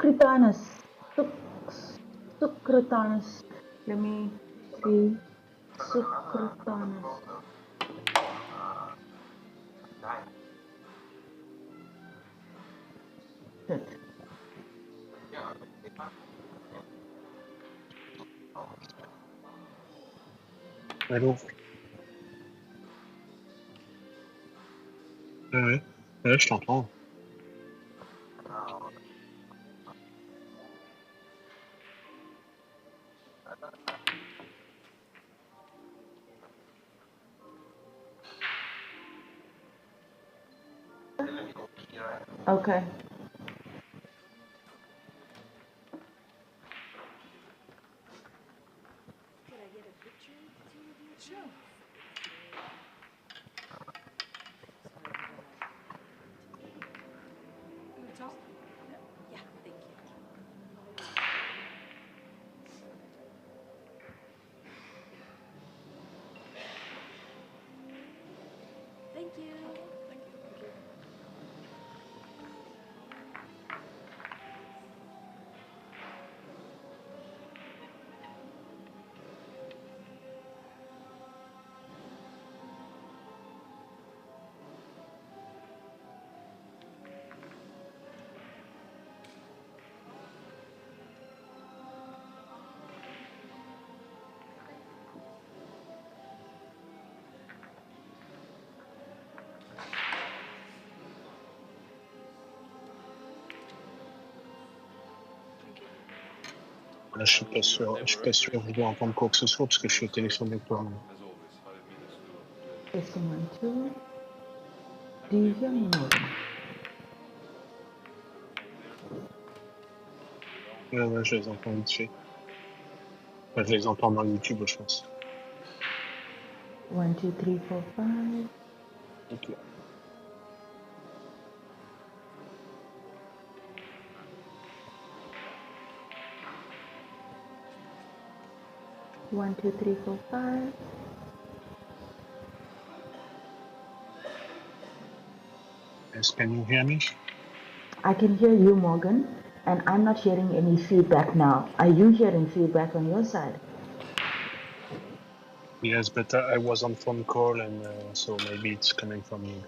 Sukritthanes. Suk, Sukritthanes. Let me see. Sukritthanes. Shit. Allô? Ouais, ouais, je t'entends. Okay. Could I get a picture with the two of you? Sure. Sorry, I'm gonna You wanna talk? Yeah, thank you. Thank you. Thank you. Thank you. Là, je suis pas sûr que je dois entendre quoi que ce soit parce que je suis au téléphone avec toi. Testing 1, 2. Do you hear me, Morgan? Ouais, je les entends vite fait. Enfin, je les entends dans YouTube, je pense. 1, 2, 3, 4, 5. Ok. 1, 2, 3, 4, 5. Yes, can you hear me? I can hear you, Morgan, and I'm not hearing any feedback now. Are you hearing feedback on your side? Yes, but I was on phone call and so maybe it's coming from you.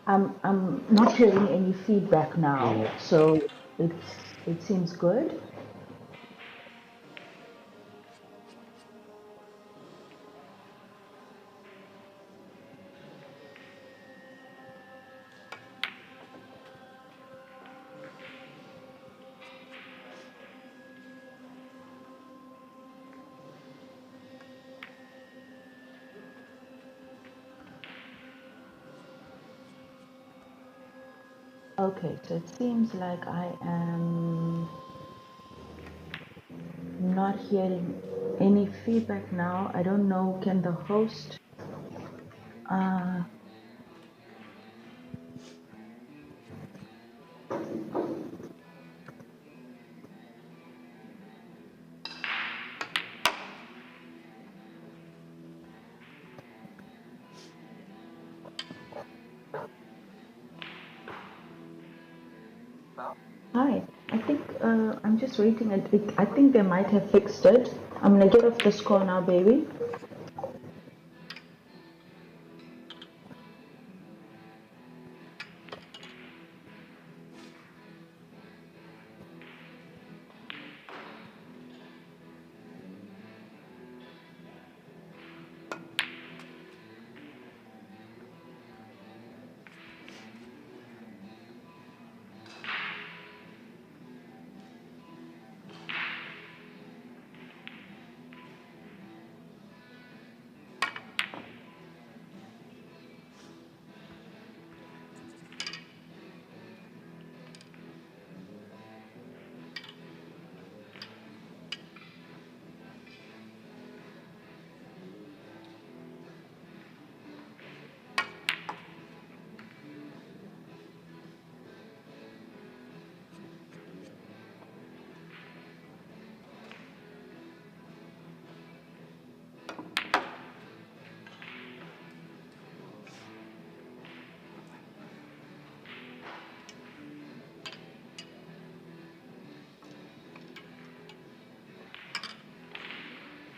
I'm not hearing any feedback now, Yeah. so it seems good. Okay, so it seems like I am not hearing any feedback now. I don't know, can the host Hi, I think I'm just waiting. I think they might have fixed it. I'm gonna get off this call now, baby.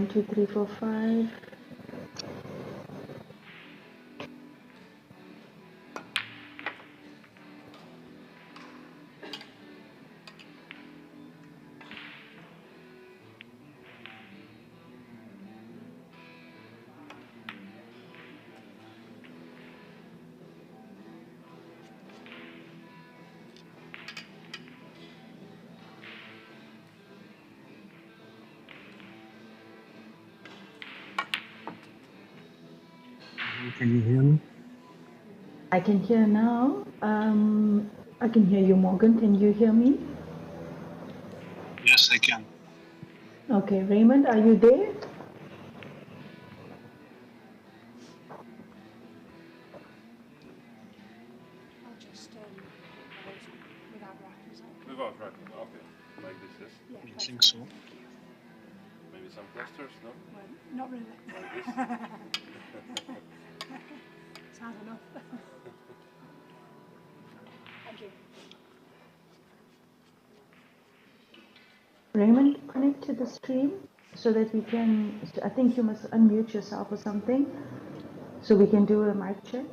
2, 3, 4, 5. Can you hear me? I can hear now. I can hear you, Morgan. Can you hear me? Yes, I can. Okay, Raymond, are you there? I'll just without rack, is that okay? Without racking, okay. Like this, yes? Yeah, I perfect. think so. Thank you. Maybe some plasters, no? Well, not really. Like this? It's hard enough. Thank you. Raymond, connect to the stream so that we can, I think you must unmute yourself or something so we can do a mic check.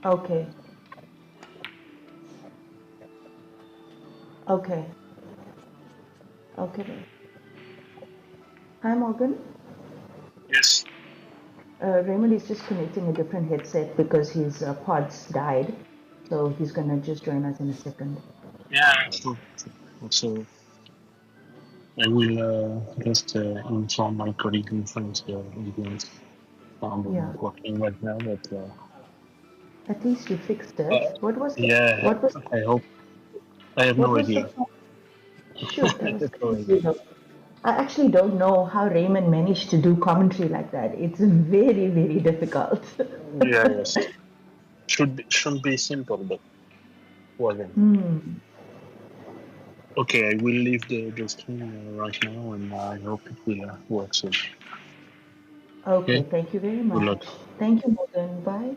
Okay. Okay. Okay. Hi, Morgan. Yes. Raymond is just connecting a different headset because his pods died. So he's going to just join us in a second. Yeah, sure. So I will just inform my colleague and friends against Yeah. not working right now, but At least you fixed uh, it. What was the, yeah, I hope. I have what no was the idea. problem? Shoot, I I was have no crazy idea. though. I actually don't know how Raymond managed to do commentary like that. It's very, very difficult. Yeah, yes. Shouldn't be simple, but wasn't. Hmm. Okay, I will leave the stream right now, and I hope it will work soon. Okay, Okay, thank you very good much. luck. Thank you, Morgan. Bye.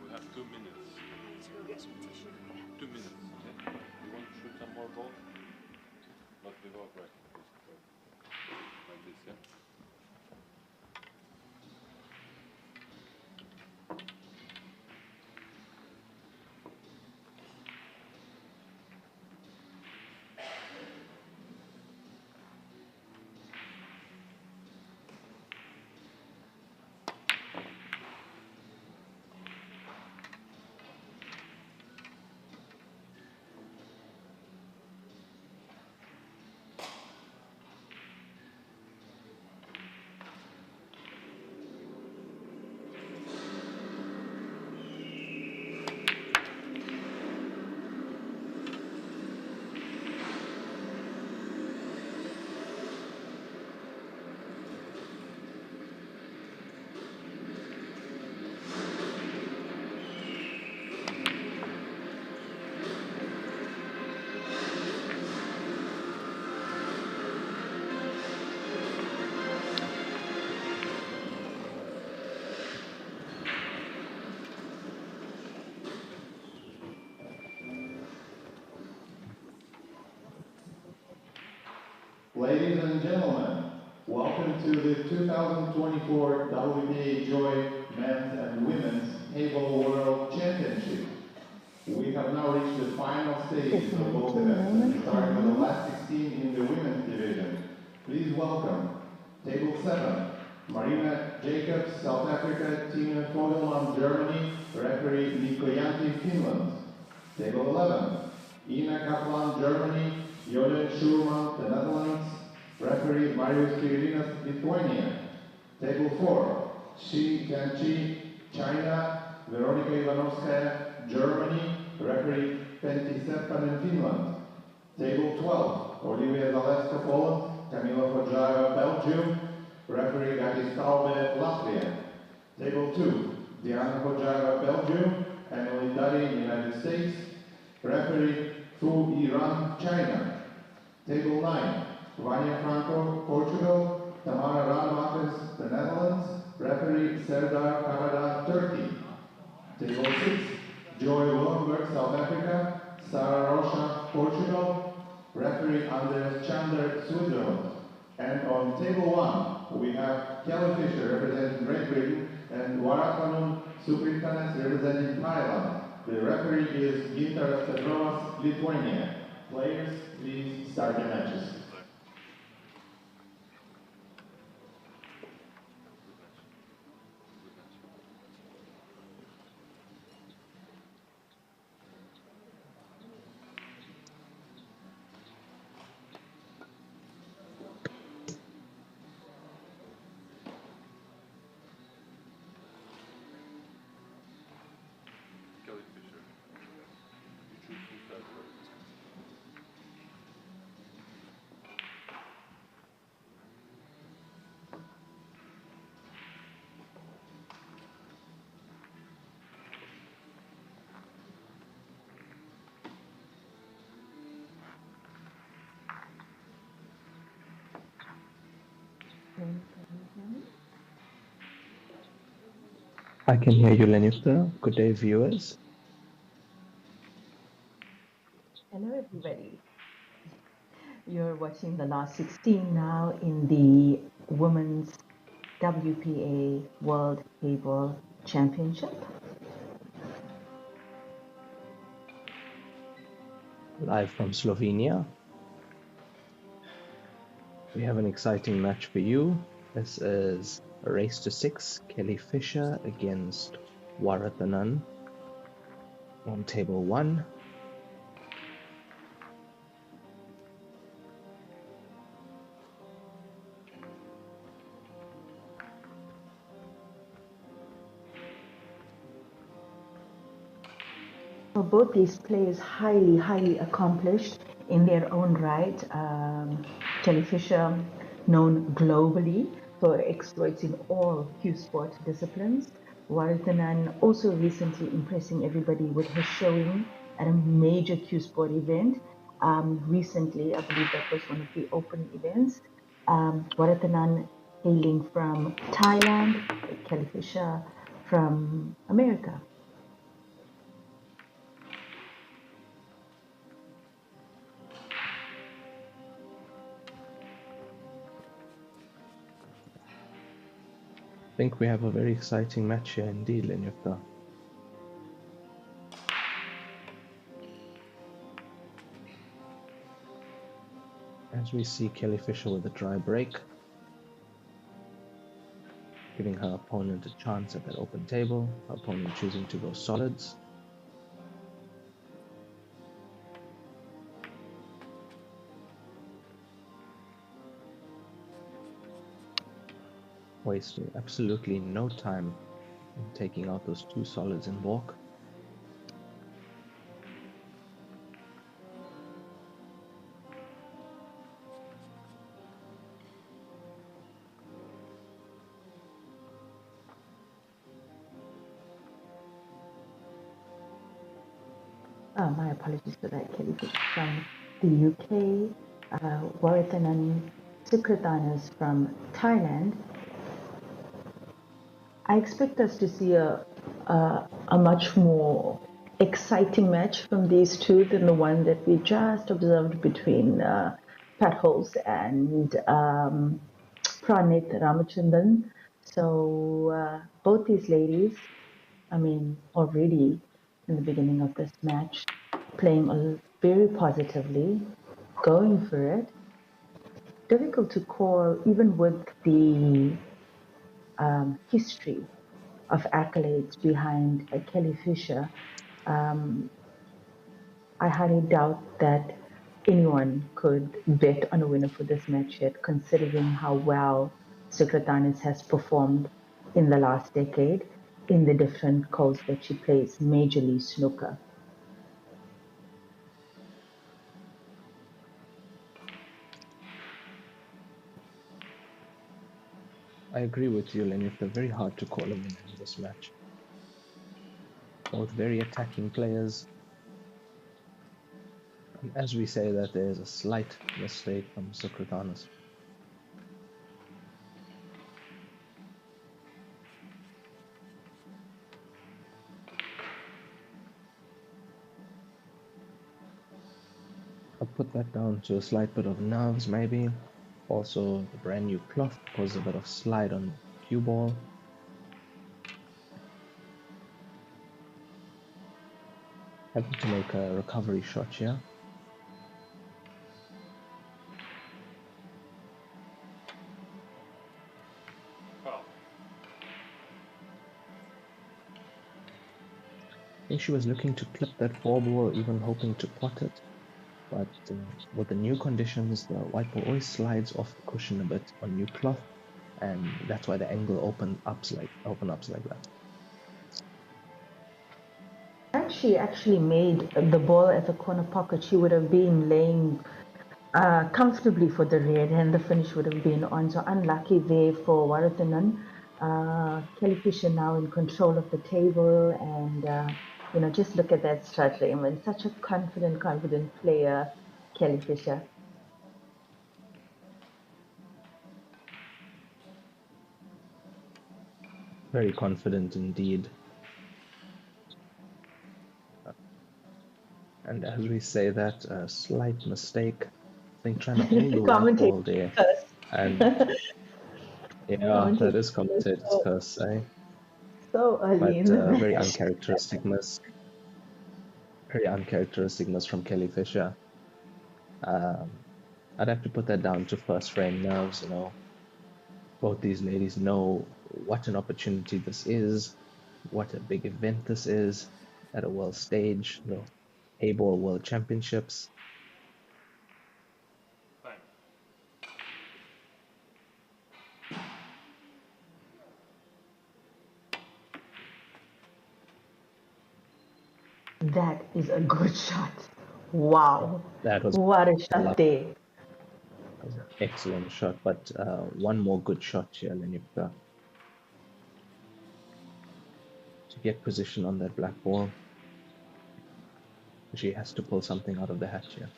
We have 2 minutes. I need to go get some tissue. 2 minutes, yeah? You want to shoot some more balls? But without racking, just like this, yeah? Ladies and gentlemen, welcome to the 2024 WBA Joy Men's and Women's HEYBALL World Championship. We have now reached the final stages of both events, starting with the last 16 in the women's division. Please welcome Table 7, Marina Jacobs, South Africa, Tina Fogelman, Germany, referee Niko Janti, Finland. Table 11, Ina Kaplan, Germany, Jolen Schurman, the Netherlands, referee Marius Kirinas, Lithuania. Table 4, Shi Tianqi, China, Veronika Ivanovskaya, Germany, referee Pentti Seppänen, Finland. Table 12, Olivia Zaleska, Poland, Kamila Hodjaeva, Belgium, referee Gati Staube, Latvia. Table 2, Diana Hodjaeva, Belgium, Emily Duddy, United States, referee Fu Iran, China. Table 9, Vanya Franco, Portugal, Tamara Rademacher, the Netherlands, referee Serdar Kavada, Turkey. Table 6, Joy Willenberg, South Africa, Sarah Rocha, Portugal, referee Andreas Chander, Switzerland. And on table 1, we have Kelly Fisher representing Great Britain and Waratthanun Sukritthanes representing Thailand. The referee is Gintaras Petrovas, Lithuania. Players, please start your matches. Kelly Fisher. You choose who starts first. I can hear you, Lenita. Good day, viewers. Hello, everybody. You're watching the last 16 now in the Women's WPA World HEYBALL Championship. Live from Slovenia. We have an exciting match for you. This is a race to 6, Kelly Fisher against Waratthanun on table 1. Well, both these players highly accomplished in their own right. Kelly Fisher, known globally for exploits in all cue sport disciplines. Waratthanun also recently impressing everybody with her showing at a major cue sport event. Recently, I believe that was one of the open events. Waratthanun hailing from Thailand, Kelly Fisher from America. I think we have a very exciting match here indeed, Lenita. As we see Kelly Fisher with a dry break, giving her opponent a chance at that open table, her opponent choosing to go solids. Wasting absolutely no time in taking out those 2 solids in walk. Oh, my apologies for that, Kelly Fisher from the UK, Waratthanun Sukritthanes from Thailand. I expect us to see a much more exciting match from these two than the one that we just observed between Pat Holz and Pranit Ramachandran. So both these ladies, I mean, already in the beginning of this match, playing very positively, going for it. Difficult to call, even with the history of accolades behind Kelly Fisher. I highly doubt that anyone could bet on a winner for this match yet, considering how well Sukritthanes has performed in the last decade in the different codes that she plays, majorly snooker. I agree with you, Lenny. It's very hard to call a winner in this match. Both very attacking players. And as we say that, there's a slight mistake from Sukritthanes. I'll put that down to a slight bit of nerves, maybe. Also, the brand new cloth caused a bit of slide on cue ball. Having to make a recovery shot here. I think she was looking to clip that 4-ball, even hoping to pot it. But with the new conditions, the white ball always slides off the cushion a bit on new cloth, and that's why the angle opens up like that. Had she actually made the ball at the corner pocket, she would have been laying comfortably for the red, and the finish would have been on. So unlucky there for Waratthanun. Kelly Fisher now in control of the table, and just look at that start, Raymond. Such a confident player, Kelly Fisher. Very confident indeed. And as we say that, a slight mistake. I think trying to hold the white ball there. And yeah, that is commentator's curse, eh? So early in the match. Very uncharacteristic miss. Very uncharacteristic miss from Kelly Fisher. I'd have to put that down to first frame nerves, Both these ladies know what an opportunity this is, what a big event this is at a world stage, the HEYBALL World Championships. That is a good shot. Wow. That was what a shot there. That was an excellent shot, but one more good shot here, Lenipka. To get position on that black ball. She has to pull something out of the hat here.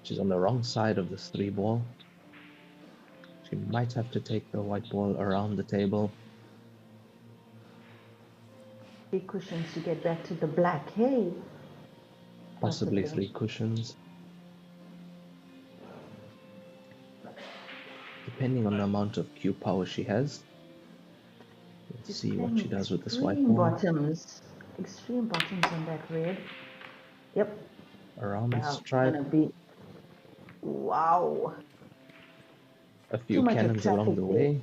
She's on the wrong side of this 3-ball. She might have to take the white ball around the table. 3 cushions to get back to the black. Hey. Possibly 3 cushions. Depending on the amount of cue power she has. Let's see what she does with this white ball. Extreme bottoms on that red. Yep. Around the stripe. Wow. A few cannons along the way.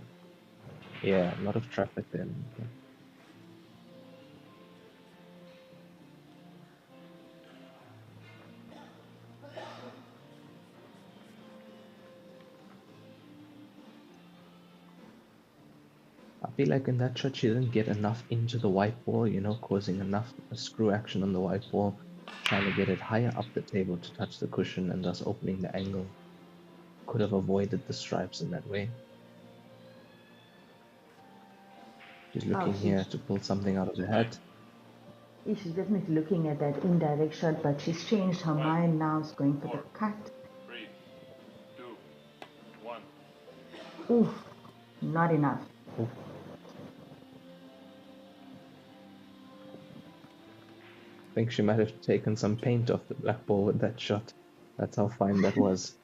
Yeah, a lot of traffic there. I feel like in that shot she didn't get enough into the white ball, causing enough screw action on the white ball, trying to get it higher up the table to touch the cushion and thus opening the angle. Could have avoided the stripes in that way. She's looking here to pull something out of the hat. She's definitely looking at that indirect shot, but she's changed her mind now. She's going for the cut. 3, 2, 1. Oof, not enough. Oof. I think she might have taken some paint off the black ball with that shot. That's how fine that was.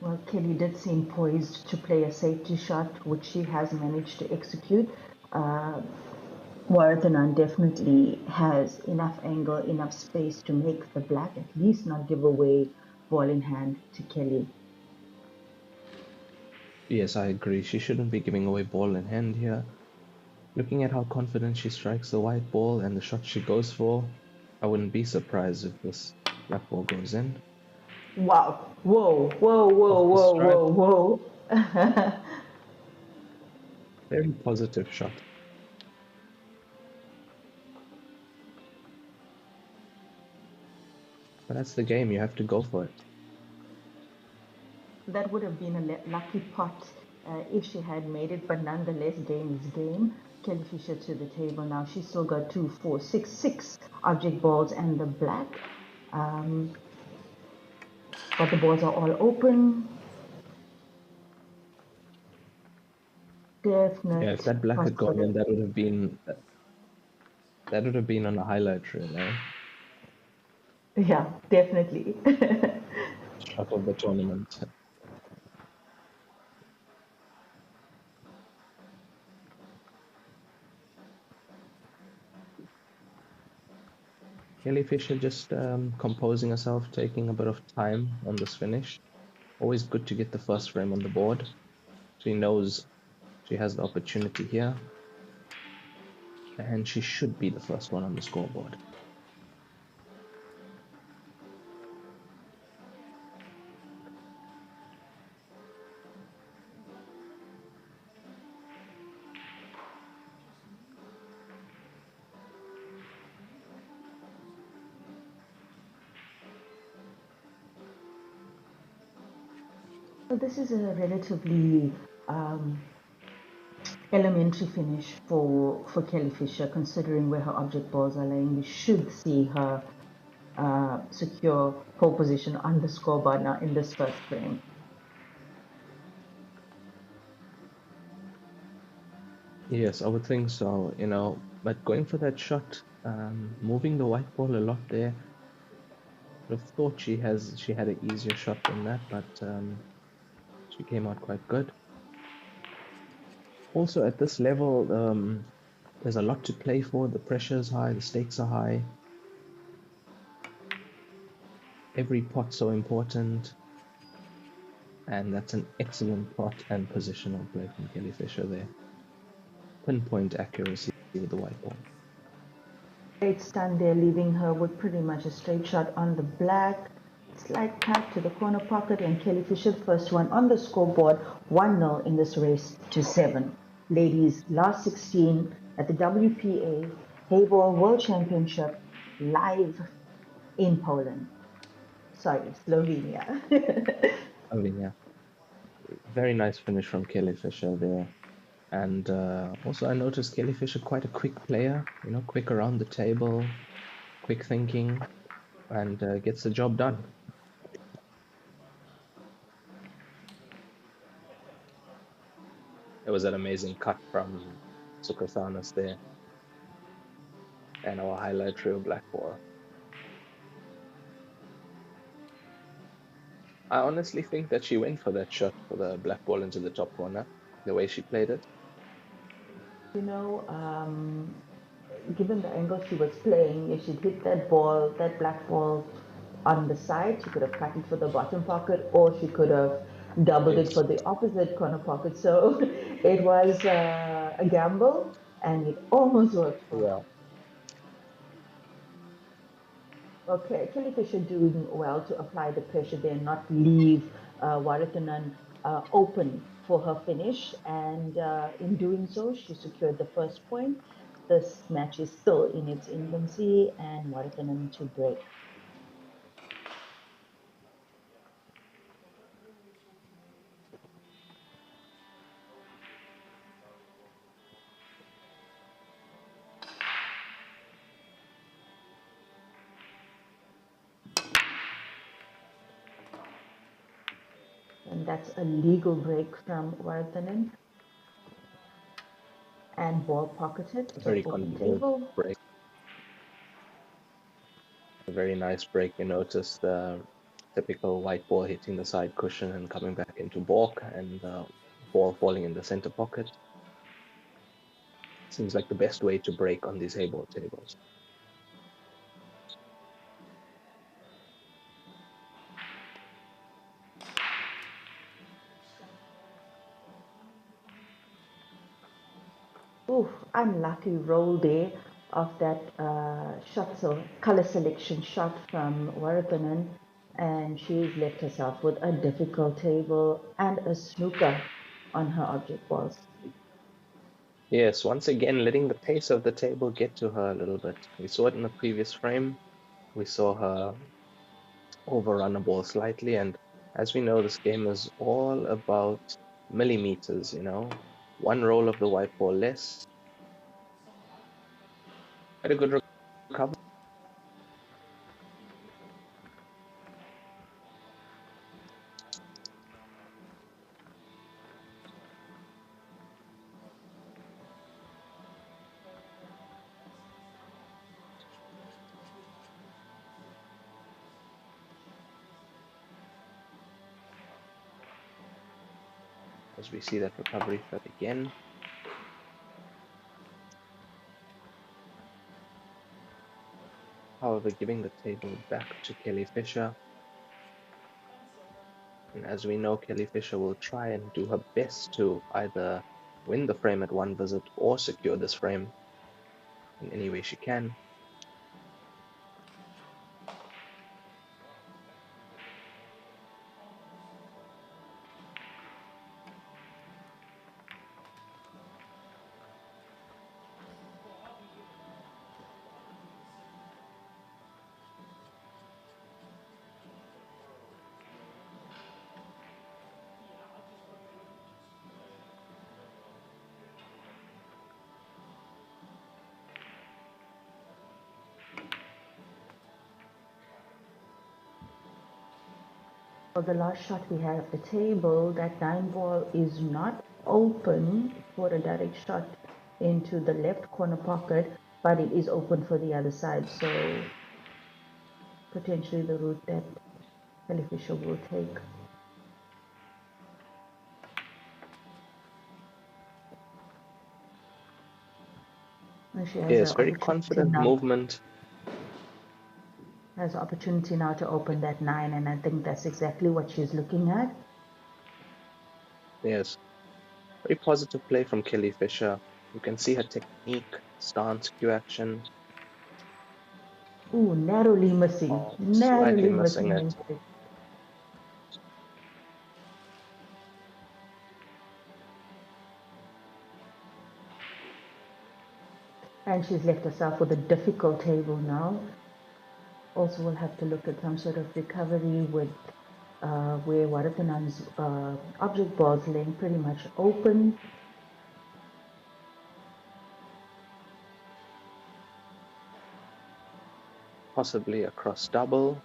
Well, Kelly did seem poised to play a safety shot, which she has managed to execute. Waratthanun definitely has enough angle, enough space to make the black at least not give away ball in hand to Kelly. Yes, I agree. She shouldn't be giving away ball in hand here. Looking at how confident she strikes the white ball and the shot she goes for, I wouldn't be surprised if this black ball goes in. Wow. Whoa, whoa, whoa, Off the whoa, stripe, whoa, whoa. very positive shot. But that's the game, you have to go for it. That would have been a lucky pot if she had made it, but nonetheless, game is game. Kelly Fisher to the table now. She's still got 2, 4, 6, 6 object balls and the black. But the balls are all open. Yeah, if Definite that black had gone in, possibility. that would have been on a highlight reel, eh? Yeah, definitely. Shot of the tournament. Kelly Fisher just composing herself, taking a bit of time on this finish. Always good to get the first frame on the board. She knows she has the opportunity here, and she should be the first one on the scoreboard. So this is a relatively elementary finish for Kelly Fisher, considering where her object balls are laying. We should see her secure pole position on the scoreboard now in this first frame. Yes, I would think so, but going for that shot, moving the white ball a lot there. Would have thought she had an easier shot than that, but she came out quite good. Also, at this level, there's a lot to play for. The pressure is high, the stakes are high. Every pot so important, and that's an excellent pot and positional play from Kelly Fisher there. Pinpoint accuracy with the white ball. Great stand there, leaving her with pretty much a straight shot on the black. Slight tap to the corner pocket, and Kelly Fisher, first one on the scoreboard, 1-0 in this race to 7. Ladies, last 16 at the WPA HEYBALL World Championship, live in Poland. Sorry, Slovenia. I mean, yeah, very nice finish from Kelly Fisher there. And also, I noticed Kelly Fisher quite a quick player, quick around the table, quick thinking, and gets the job done. It was an amazing cut from Sukritthanes there, and our highlight reel black ball. I honestly think that she went for that shot for the black ball into the top corner, the way she played it. Given the angle she was playing, if she'd hit that ball, that black ball on the side, she could have cut it for the bottom pocket, or she could have doubled it for the opposite corner pocket. So it was a gamble, and it almost worked for her. Yeah. Okay, Kelly Fisher doing well to apply the pressure there, not leave Waratthanun open for her finish. And in doing so, she secured the first point. This match is still in its infancy, and Waratthanun to break. that's a legal break from Waratthanun. And ball pocketed, A so very open controlled table. break. A very nice break. You notice the typical white ball hitting the side cushion and coming back into balk, and the ball falling in the center pocket. Seems like the best way to break on these HEYBALL tables. Ooh, unlucky roll there of that shot, so color selection shot from Waratthanun, and she's left herself with a difficult table and a snooker on her object balls. Yes, once again, letting the pace of the table get to her a little bit. We saw it in the previous frame. We saw her overrun a ball slightly, and as we know, this game is all about millimeters, you know. One roll of the white ball less. Quite a good recovery. As we see that recovery shot again. However, giving the table back to Kelly Fisher. And as we know, Kelly Fisher will try and do her best to either win the frame at one visit or secure this frame in any way she can. For the last shot we had of the table, that 9 ball is not open for a direct shot into the left corner pocket, but it is open for the other side, so potentially the route that Kelly Fisher will take. And she has Yes, an very opportunity confident now. movement. Has an opportunity now to open that 9, and I think that's exactly what she's looking at. Yes, very positive play from Kelly Fisher. You can see her technique, stance, cue action. Ooh, narrowly missing. Oh, slightly Narrowly missing missing it. instead. And she's left herself with a difficult table now. Also, we'll have to look at some sort of recovery with where Waratthanun's object balls laying pretty much open. Possibly a cross double.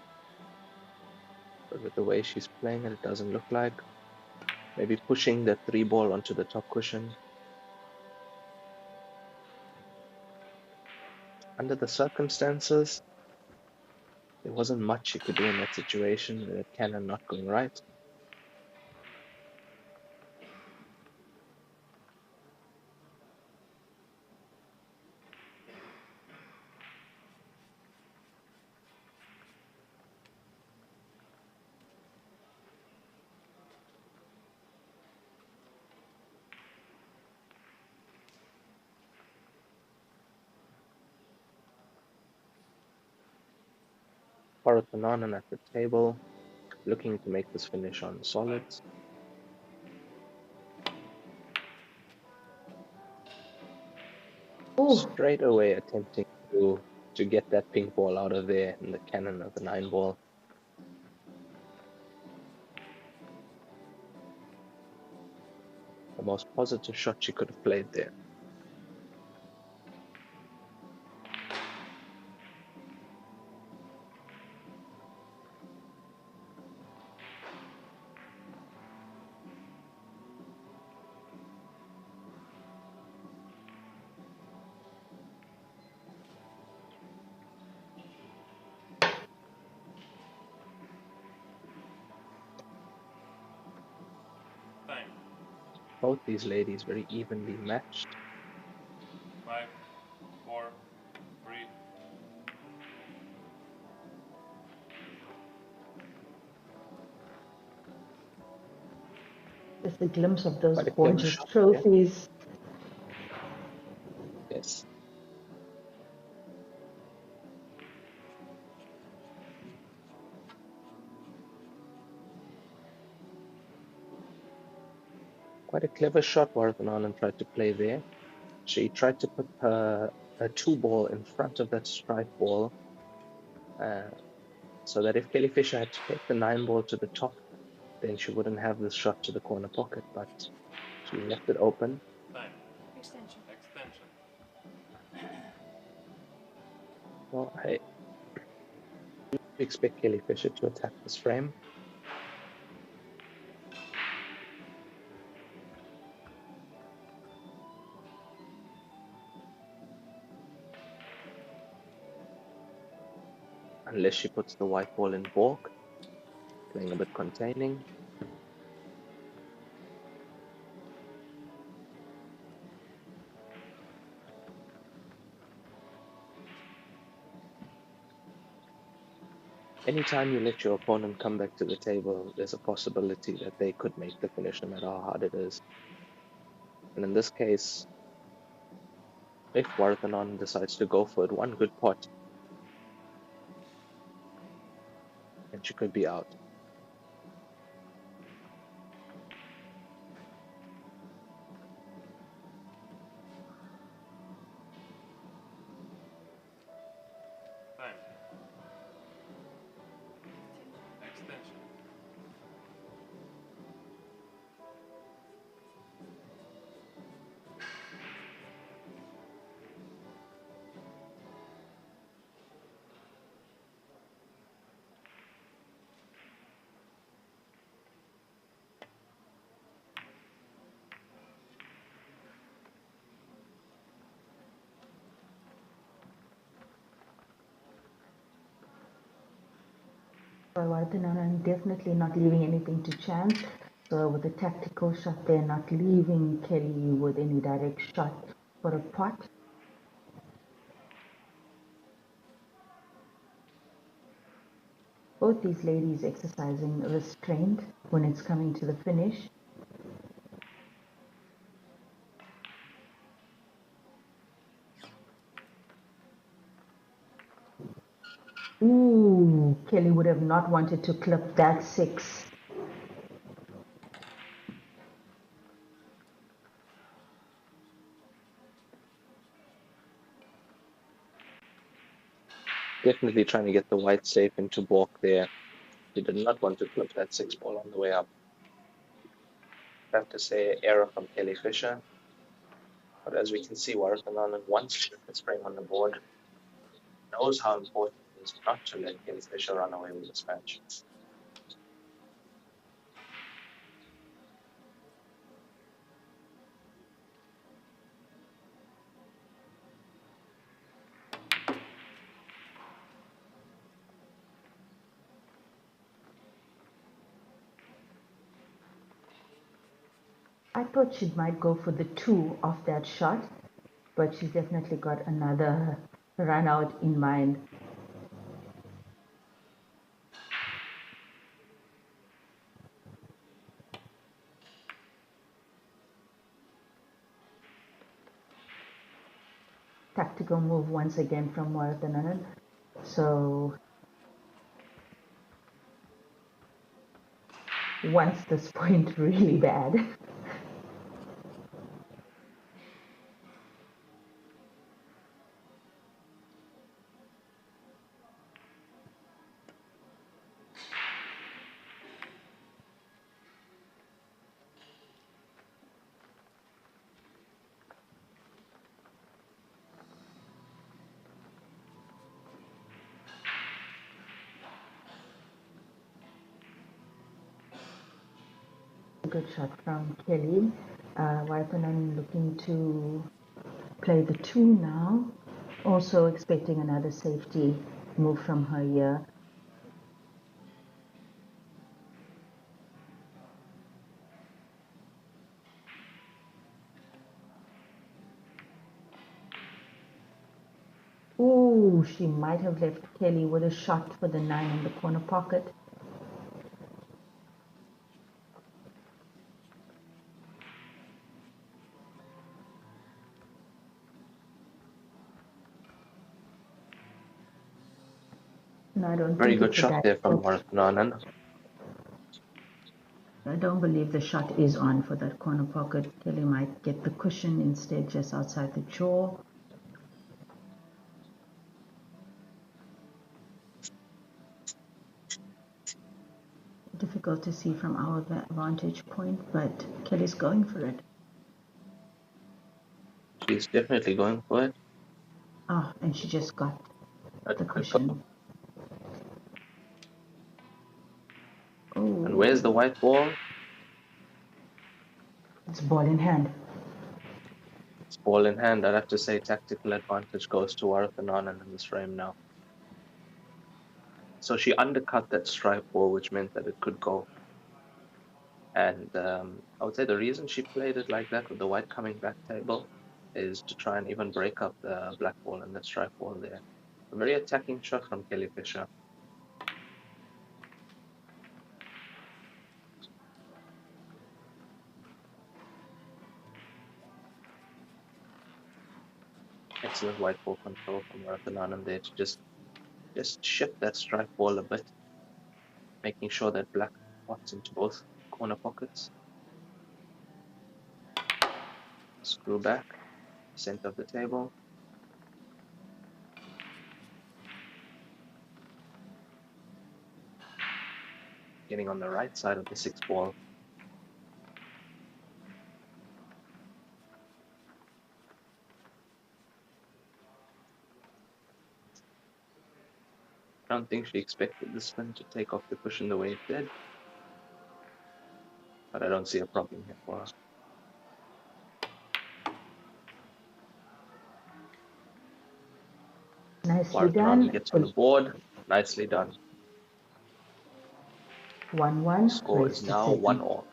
But with the way she's playing it, it doesn't look like. Maybe pushing the 3 ball onto the top cushion. Under the circumstances, there wasn't much she could do in that situation with that cannon not going right. Waratthanun at the table, looking to make this finish on solids. Oh, Straight away attempting to get that pink ball out of there in the cannon of the 9 ball. The most positive shot she could have played there. both these ladies very evenly matched. 5, 4, 3. Just a glimpse of those Quite a clever gorgeous shot, yeah. trophies. Yes. Quite a clever shot Waratthanun tried to play there. She tried to put her 2-ball in front of that strike ball, so that if Kelly Fisher had to take the 9-ball to the top, then she wouldn't have this shot to the corner pocket, but she left it open. Time. Extension. Extension. Well, I expect Kelly Fisher to attack this frame. Unless she puts the white ball in balk, playing a bit containing. Anytime you let your opponent come back to the table, there's a possibility that they could make the finish no matter how hard it is. And in this case, if Waratthanun decides to go for it, one good pot, and she could be out. Time. Extension. Waratthanun definitely not leaving anything to chance. So with a tactical shot there, not leaving Kelly with any direct shot for a pot. Both these ladies exercising restraint when it's coming to the finish. Ooh, Kelly would have not wanted to clip that 6. Definitely trying to get the white safe into balk there. She did not want to clip that 6-ball on the way up. I have to say, error from Kelly Fisher. But as we can see, Waratthanun, once she put this frame on the board, knows how important it is not to let Kelly Fisher run away with this match. I thought she might go for the 2 of that shot, but she's definitely got another run out in mind. Tactical move once again from Waratthanun. So wants this point really bad. Good shot from Kelly. Waratthanun looking to play the 2 now. Also expecting another safety move from her here. Oh, she might have left Kelly with a shot for the 9 in the corner pocket. No, I don't Very think good it's a shot bad there from shot. Waratthanun. I don't believe the shot is on for that corner pocket. Kelly might get the cushion instead, just outside the jaw. Difficult to see from our vantage point, but Kelly's going for it. She's definitely going for it. Ah, and she just got That the could go. cushion. And where's the Oh, white ball? it's ball in hand. It's ball in hand. I'd have to say tactical advantage goes to Waratthanun in this frame now. So she undercut that strike ball, which meant that it could go. And I would say the reason she played it like that with the white coming back table is to try and even break up the black ball and the strike ball there. A very attacking shot from Kelly Fisher. Excellent white ball control from Waratthanun there to just shift that strike ball a bit, making sure that black pots into both corner pockets. Screw back, center of the table. Getting on the right side of the 6 ball. I don't think she expected the spin to take off the cushion the way it did, but I don't see a problem here for her. Nicely Waratthanun done. gets on the board. Nicely done. 1-1, Score race is to now 7. 1-all.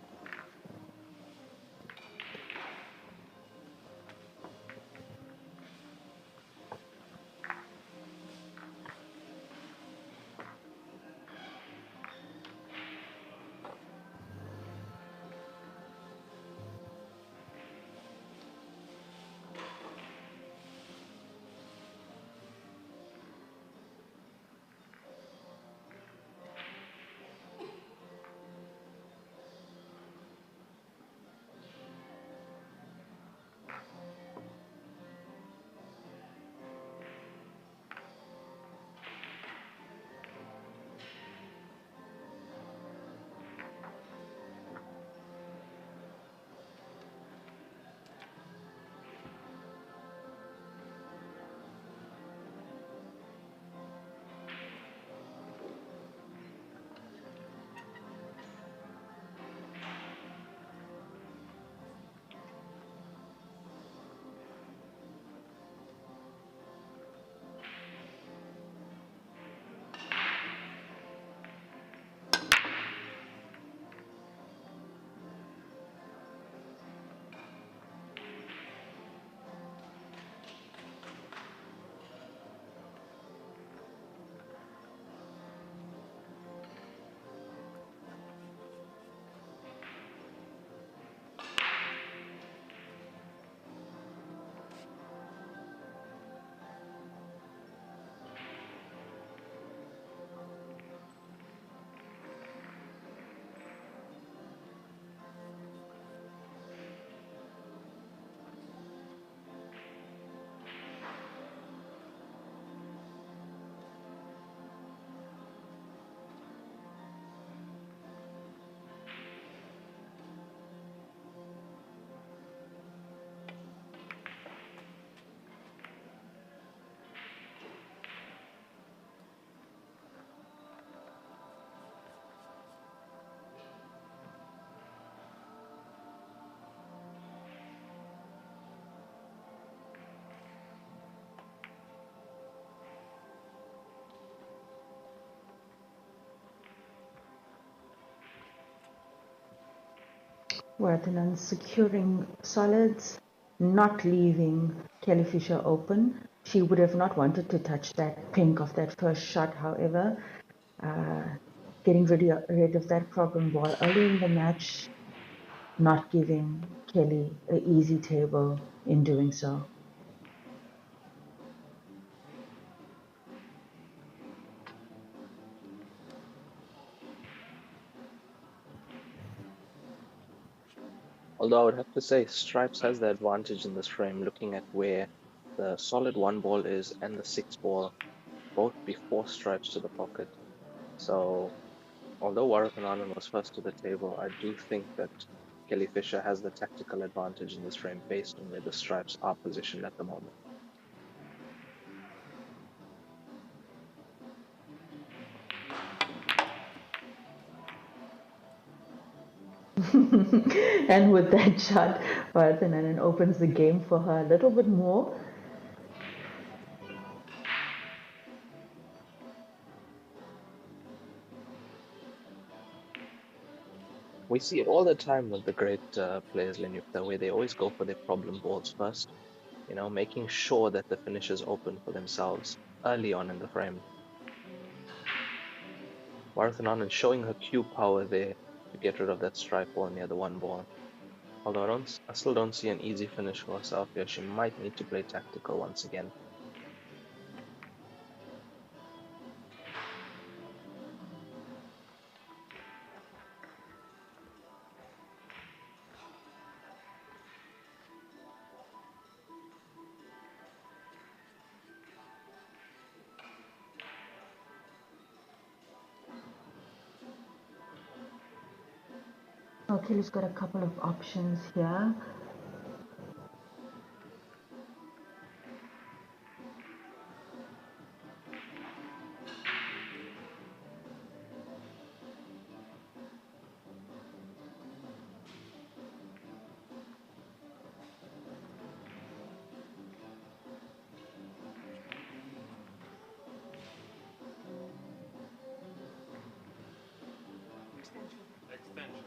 Waratthanun securing solids, not leaving Kelly Fisher open. She would have not wanted to touch that pink of that first shot, however. Getting rid of that problem ball early in the match, not giving Kelly an easy table in doing so. Although I would have to say Stripes has the advantage in this frame, looking at where the solid 1 ball is and the 6 ball, both before Stripes to the pocket. So although Waratthanun was first to the table, I do think that Kelly Fisher has the tactical advantage in this frame based on where the Stripes are positioned at the moment. And with that shot, Waratthanun opens the game for her a little bit more. We see it all the time with the great players, Lenyukta, where they always go for their problem balls first, making sure that the finish is open for themselves early on in the frame. Waratthanun showing her cue power there to get rid of that stripe ball near the 1 ball. Although I still don't see an easy finish for herself here. She might need to play tactical once again. Kelly's got a couple of options here. Extension. Extension.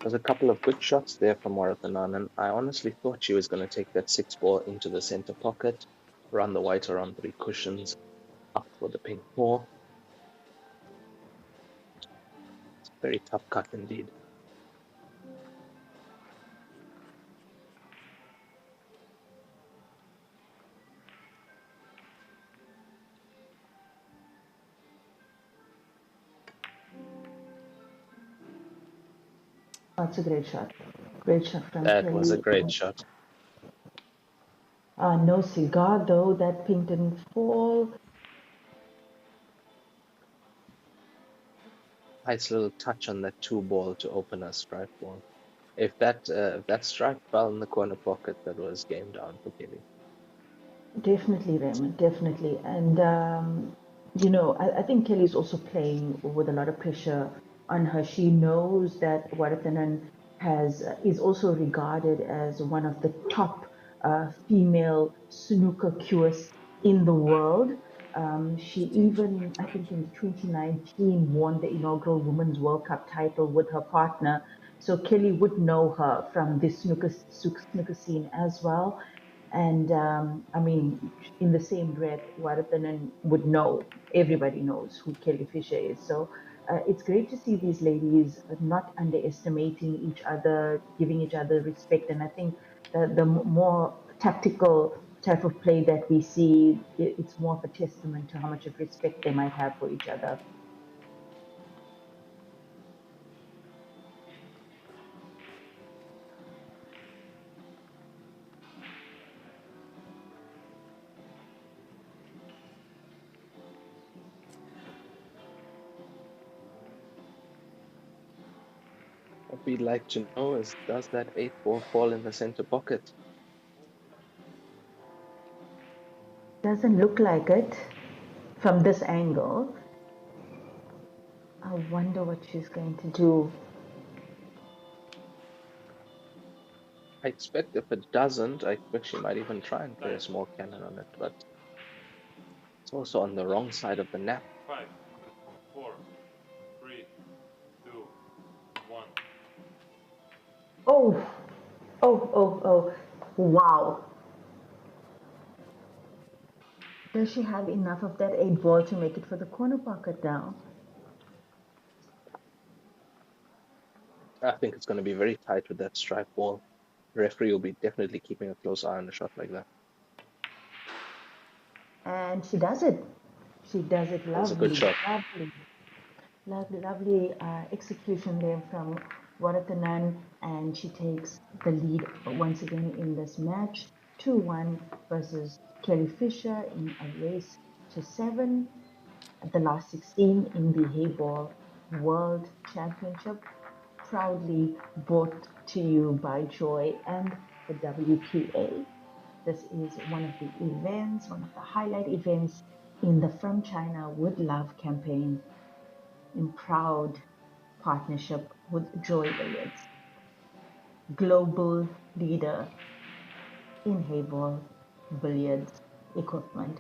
was a couple of good shots there from Waratthanun, and I honestly thought she was going to take that 6-ball into the center pocket, run the white around 3 cushions, up for the pink 4. It's a very tough cut indeed. That's a great shot. Great shot from That was a Kelly. great shot. No cigar though, that pink didn't fall. Nice little touch on that 2-ball to open a strike ball. If that strike fell in the corner pocket, that was game down for Kelly. Definitely, Raymond, definitely. And, I think Kelly's also playing with a lot of pressure on her. She knows that Waratthanun is also regarded as one of the top female snooker cures in the world. She even, I think in 2019, won the inaugural Women's World Cup title with her partner. So Kelly would know her from the snooker scene as well. And I mean, in the same breath, Waratthanun would know, everybody knows who Kelly Fisher is. So it's great to see these ladies not underestimating each other, giving each other respect. And I think the more tactical type of play that we see, it's more of a testament to how much of respect they might have for each other. What we'd like to know is, does that 8-ball fall in the center pocket? Doesn't look like it from this angle. I wonder what she's going to do. I expect if it doesn't, I expect she might even try and play a small cannon on it, but it's also on the wrong side of the nap. 5, 4, 3, 2, 1. Oh, oh. Wow. Does she have enough of that 8-ball to make it for the corner pocket now? I think it's going to be very tight with that strike ball. The referee will be definitely keeping a close eye on a shot like that. And she does it. She does it That was a good lovely, shot. lovely execution there from Waratthanun, and she takes the lead once again in this match, 2-1 versus Kelly Fisher in a race to 7 at the last 16 in the HEYBALL World Championship, proudly brought to you by Joy and the WPA. This is one of the events, one of the highlight events in the From China with Love campaign in proud partnership with Joy Billiards, global leader in HEYBALL billiards equipment.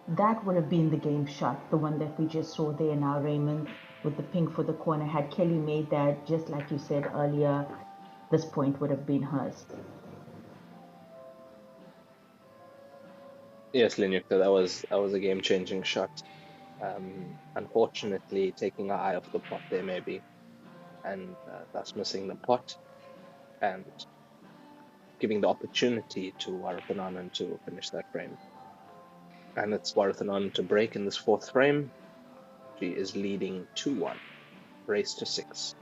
That would have been the game shot, the one that we just saw there now, Raymond, with the pink for the corner. Had Kelly made that, just like you said earlier, this point would have been hers. Yes, Linyukta, that was a game-changing shot. Unfortunately, taking our eye off the pot there maybe, and thus missing the pot and giving the opportunity to Waratthanun to finish that frame. And it's Waratthanun to break in this 4th frame. She is leading 2-1, race to 6.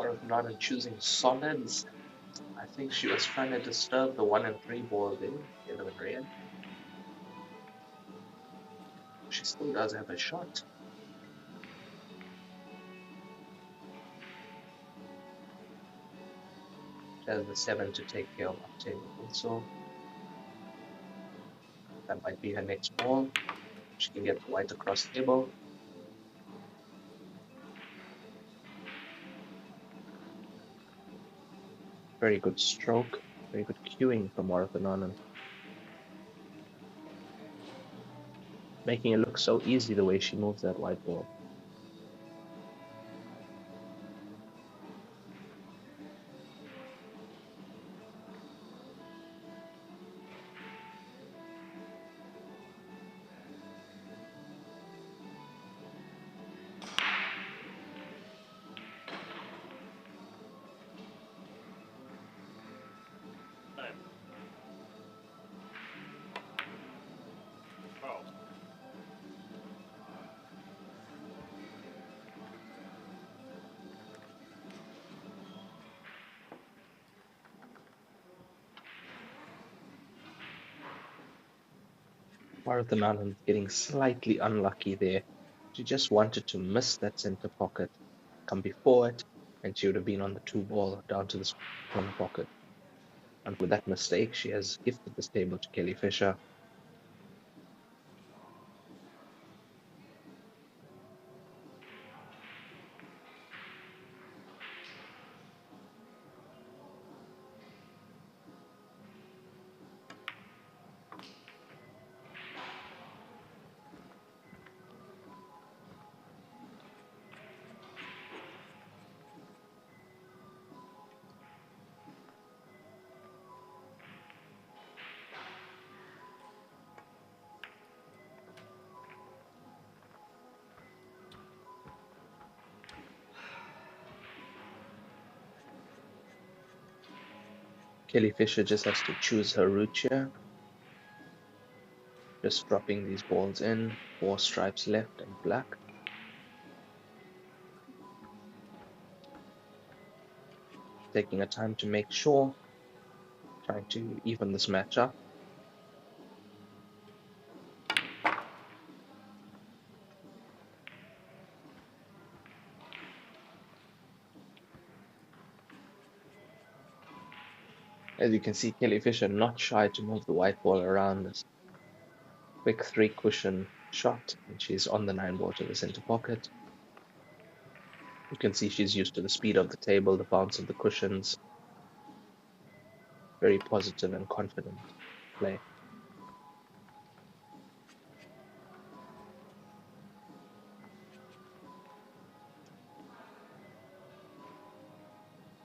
Waratthanun choosing solids. I think she was trying to disturb the 1 and 3 ball there, yellow and red. She still does have a shot. She has the 7 to take care of up table also. That might be her next ball. She can get the white across table. Very good stroke. Very good cueing from Waratthanun. Making it look so easy the way she moves that white ball. Time. Foul. Waratthanun getting slightly unlucky there. She just wanted to miss that center pocket, come before it, and she would have been on the 2 ball down to the corner pocket. And with that mistake, she has gifted this table to Kelly Fisher. Kelly Fisher just has to choose her route here. Just dropping these balls in, 4 stripes left and black. Taking her time to make sure, trying to even this match up. As you can see, Kelly Fisher not shy to move the white ball around this quick 3 cushion shot, and she's on the 9 ball to the center pocket. You can see she's used to the speed of the table, the bounce of the cushions. Very positive and confident play.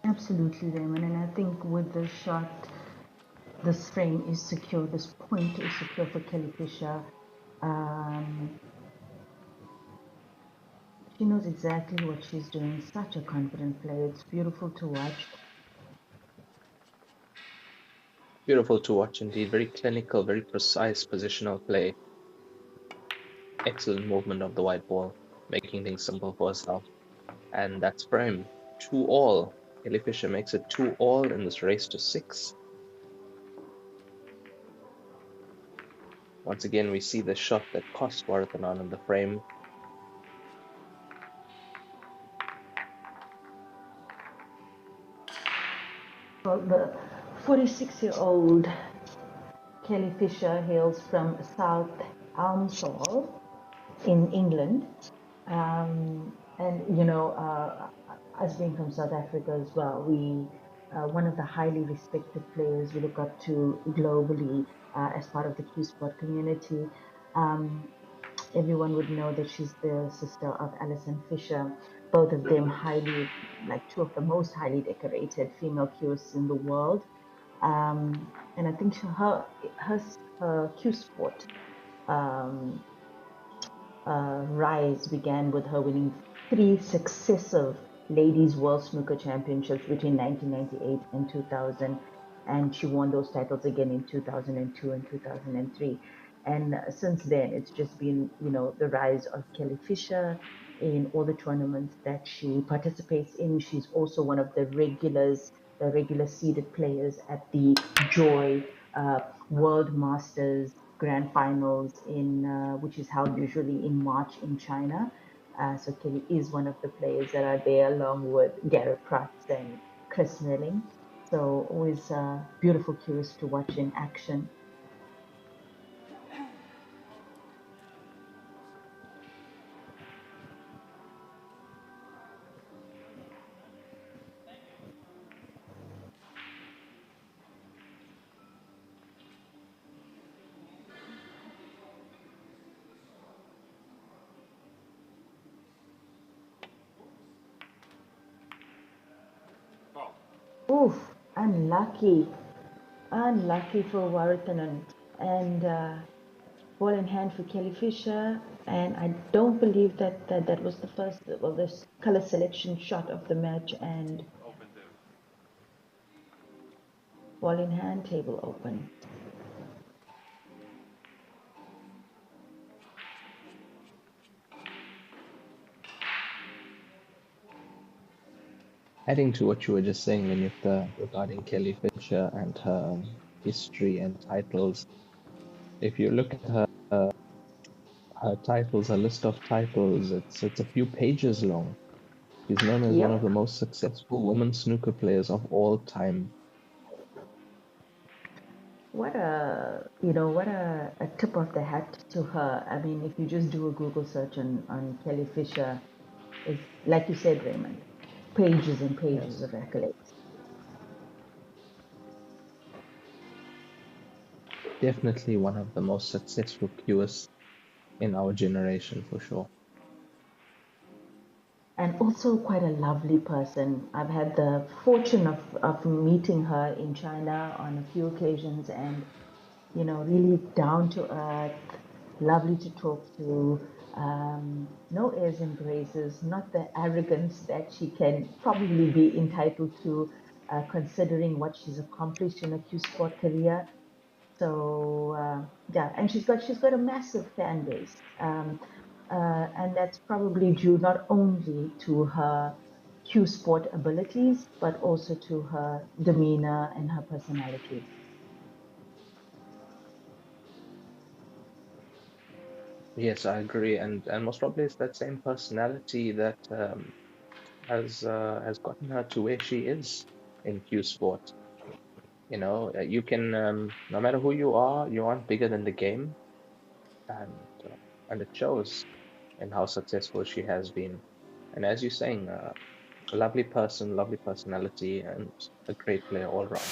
Absolutely, Raymond. And I think with the shot, this frame is secure, this point is secure for Kelly Fisher. She knows exactly what she's doing. Such a confident play. It's beautiful to watch. Beautiful to watch indeed. Very clinical, very precise positional play. Excellent movement of the white ball, making things simple for herself. And that's frame 2-all. Kelly Fisher makes it 2-all in this race to 6. Once again, we see the shot that cost Waratthanun in the frame. Well, the 46-year-old Kelly Fisher hails from South Almsall in England. And, you know, us being from South Africa as well, one of the highly respected players we look up to globally as part of the Q Sport community. Everyone would know that she's the sister of Alison Fisher. Both of them highly, like 2 of the most highly decorated female Qs in the world. And I think her Q Sport rise began with her winning 3 successive Ladies World Snooker Championships between 1998 and 2000. And she won those titles again in 2002 and 2003. And since then, it's just been, you know, the rise of Kelly Fisher in all the tournaments that she participates in. She's also one of the regular seeded players at the Joy World Masters Grand Finals which is held usually in March in China. So Kelly is one of the players that are there along with Garrett Prats and Chris Milling. So always beautiful, curious to watch in action. Oof, unlucky. Unlucky for Waratthanun. And ball in hand for Kelly Fisher. And I don't believe that was the first, well, the color selection shot of the match. And ball in hand, table open. Adding to what you were just saying, Vinitha, regarding Kelly Fisher and her history and titles, if you look at her titles, her list of titles, it's a few pages long. She's known as one of Yep. the most successful women snooker players of all time. What a tip of the hat to her. I mean, if you just do a Google search on Kelly Fisher, it's like you said, Raymond, pages and pages Yes, of accolades. definitely one of the most successful cueists in our generation for sure. And also quite a lovely person. I've had the fortune of meeting her in China on a few occasions, and really down to earth, lovely to talk to, no airs and graces, not the arrogance that she can probably be entitled to, considering what she's accomplished in a Q Sport career. So yeah, and she's got a massive fan base, and that's probably due not only to her Q Sport abilities, but also to her demeanor and her personality. Yes, I agree, and most probably it's that same personality that has gotten her to where she is in Q Sport. You can no matter who you aren't bigger than the game, and and it shows in how successful she has been. And as you're saying, a lovely person, lovely personality, and a great player all round.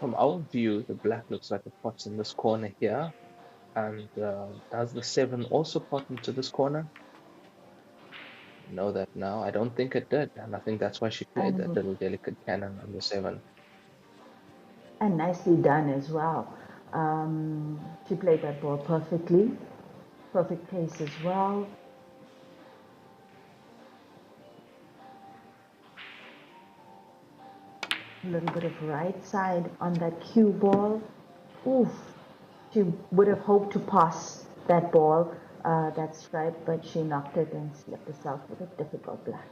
From our view, the black looks like it pots in this corner here. And does the 7 also pot into this corner? Know that now. I don't think it did. And I think that's why she played that And little delicate cannon on the 7. and nicely done as well. She played that ball perfectly, perfect pace as well. A little bit of right side on that cue ball. Oof, she would have hoped to pass that ball, that stripe, but she knocked it and slipped herself with a difficult black.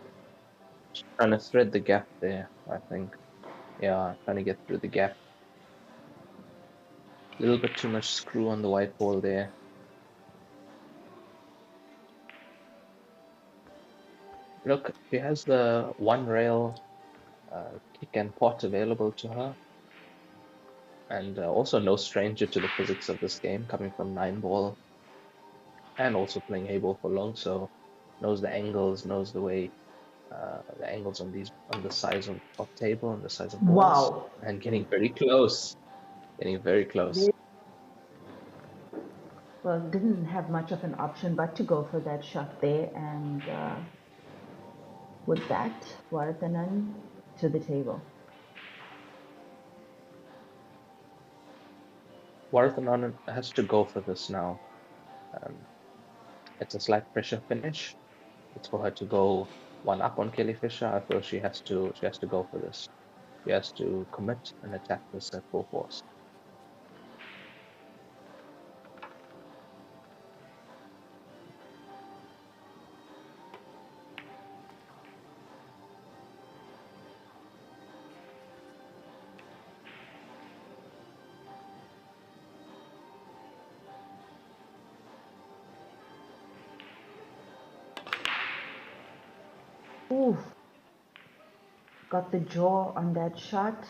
Trying to thread the gap there, I think. Yeah, trying to get through the gap. A little bit too much screw on the white ball there. Look, she has the one rail kick and pot available to her. And also no stranger to the physics of this game, coming from 9 ball. and also playing HEYBALL for long, so knows the angles, knows the way, the angles on the size of table and the size of balls, Wow. and getting very close, getting very close. Well, didn't have much of an option but to go for that shot there, and with that, Waratthanun to the table. Waratthanun has to go for this now. It's a slight pressure finish. It's for her to go one up on Kelly Fisher. I feel she has to go for this. She has to commit and attack this at full force. Oof. Got the jaw on that shot.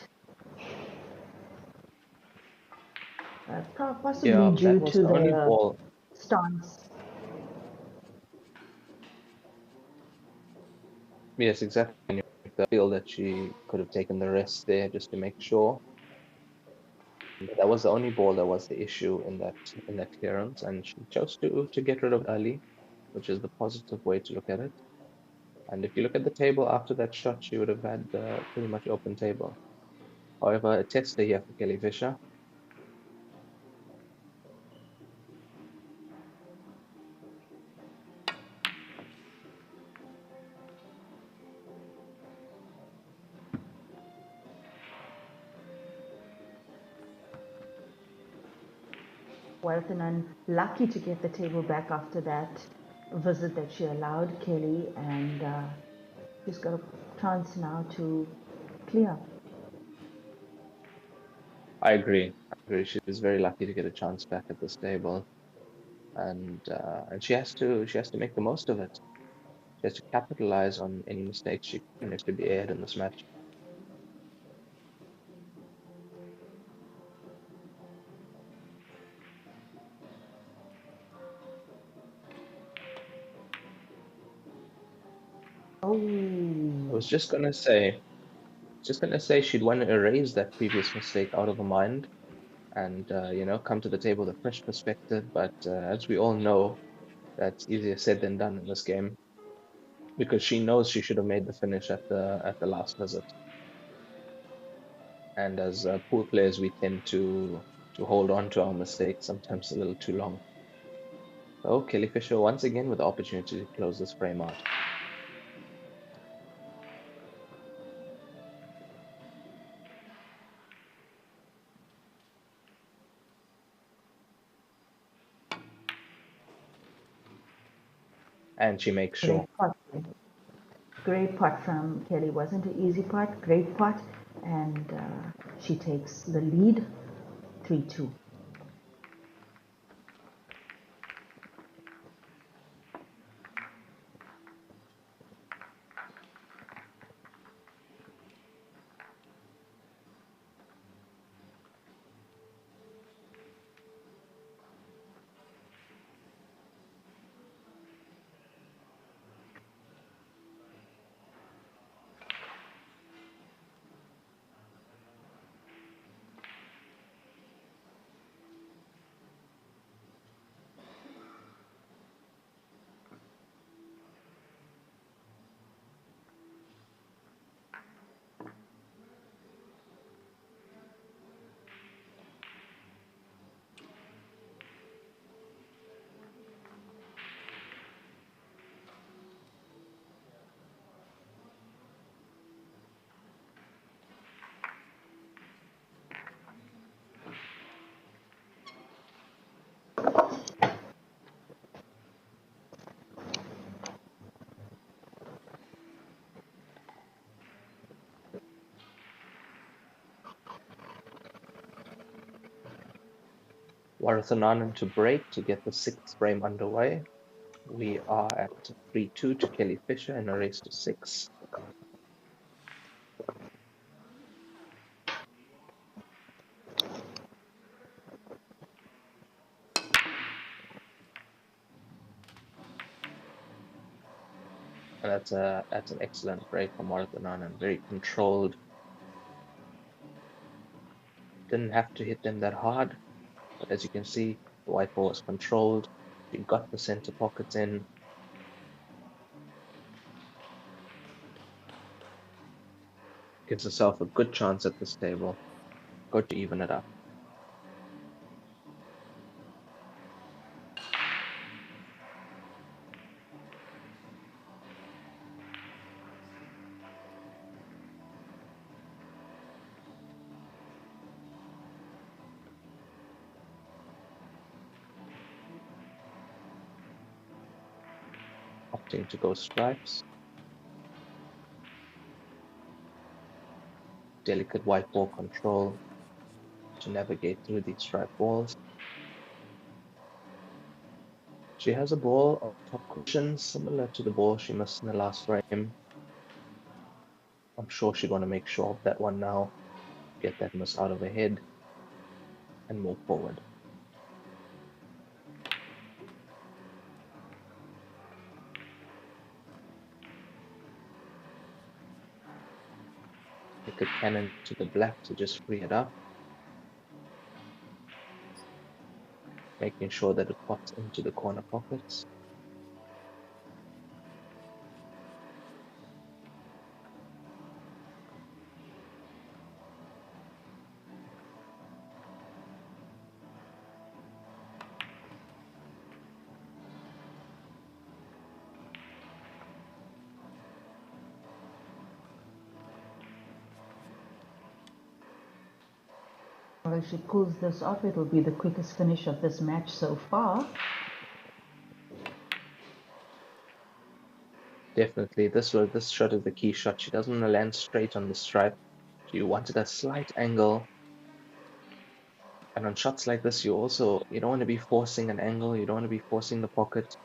Possibly Yeah, that due was to the only the ball. stance. Yes, exactly. I feel that she could have taken the rest there just to make sure. But that was the only ball that was the issue in that clearance, and she chose to get rid of it early, which is the positive way to look at it. And if you look at the table after that shot, she would have had pretty much open table. However, a tester here for Kelly Fisher. Waratthanun lucky to get the table back after that visit that she allowed Kelly, and she's got a chance now to clear. I agree. She was very lucky to get a chance back at this table, and she has to make the most of it. She has to capitalize on any mistakes she could be ahead in this match. Oh, I was just gonna say she'd want to erase that previous mistake out of her mind, and come to the table with a fresh perspective. But as we all know, that's easier said than done in this game, because she knows she should have made the finish at the last visit. And as pool players, we tend to hold on to our mistakes sometimes a little too long. So Kelly Fisher once again with the opportunity to close this frame out. And she makes great sure. pot. Great pot from Kelly. Wasn't an easy pot, great pot. And she takes the lead 3-2. Waratthanun to break to get the sixth frame underway. We are at 3-2 to Kelly Fisher in a race to 6. And that's an excellent break from Waratthanun and very controlled. Didn't have to hit them that hard, but as you can see, the white ball was controlled. She got the center pockets in. Gives herself a good chance at this table. Go to even it up. Opting to go stripes. Delicate white ball control to navigate through these stripe balls. She has a ball of top cushion similar to the ball she missed in the last frame. I'm sure she's going to make sure of that one now. Get that miss out of her head and move forward. Take a cannon to the black to just free it up. Making sure that it pops into the corner pockets. Well, if she pulls this off, it will be the quickest finish of this match so far. Definitely, this shot is the key shot. She doesn't want to land straight on the stripe. She wanted a slight angle. And on shots like this, you don't want to be forcing an angle. You don't want to be forcing the pocket.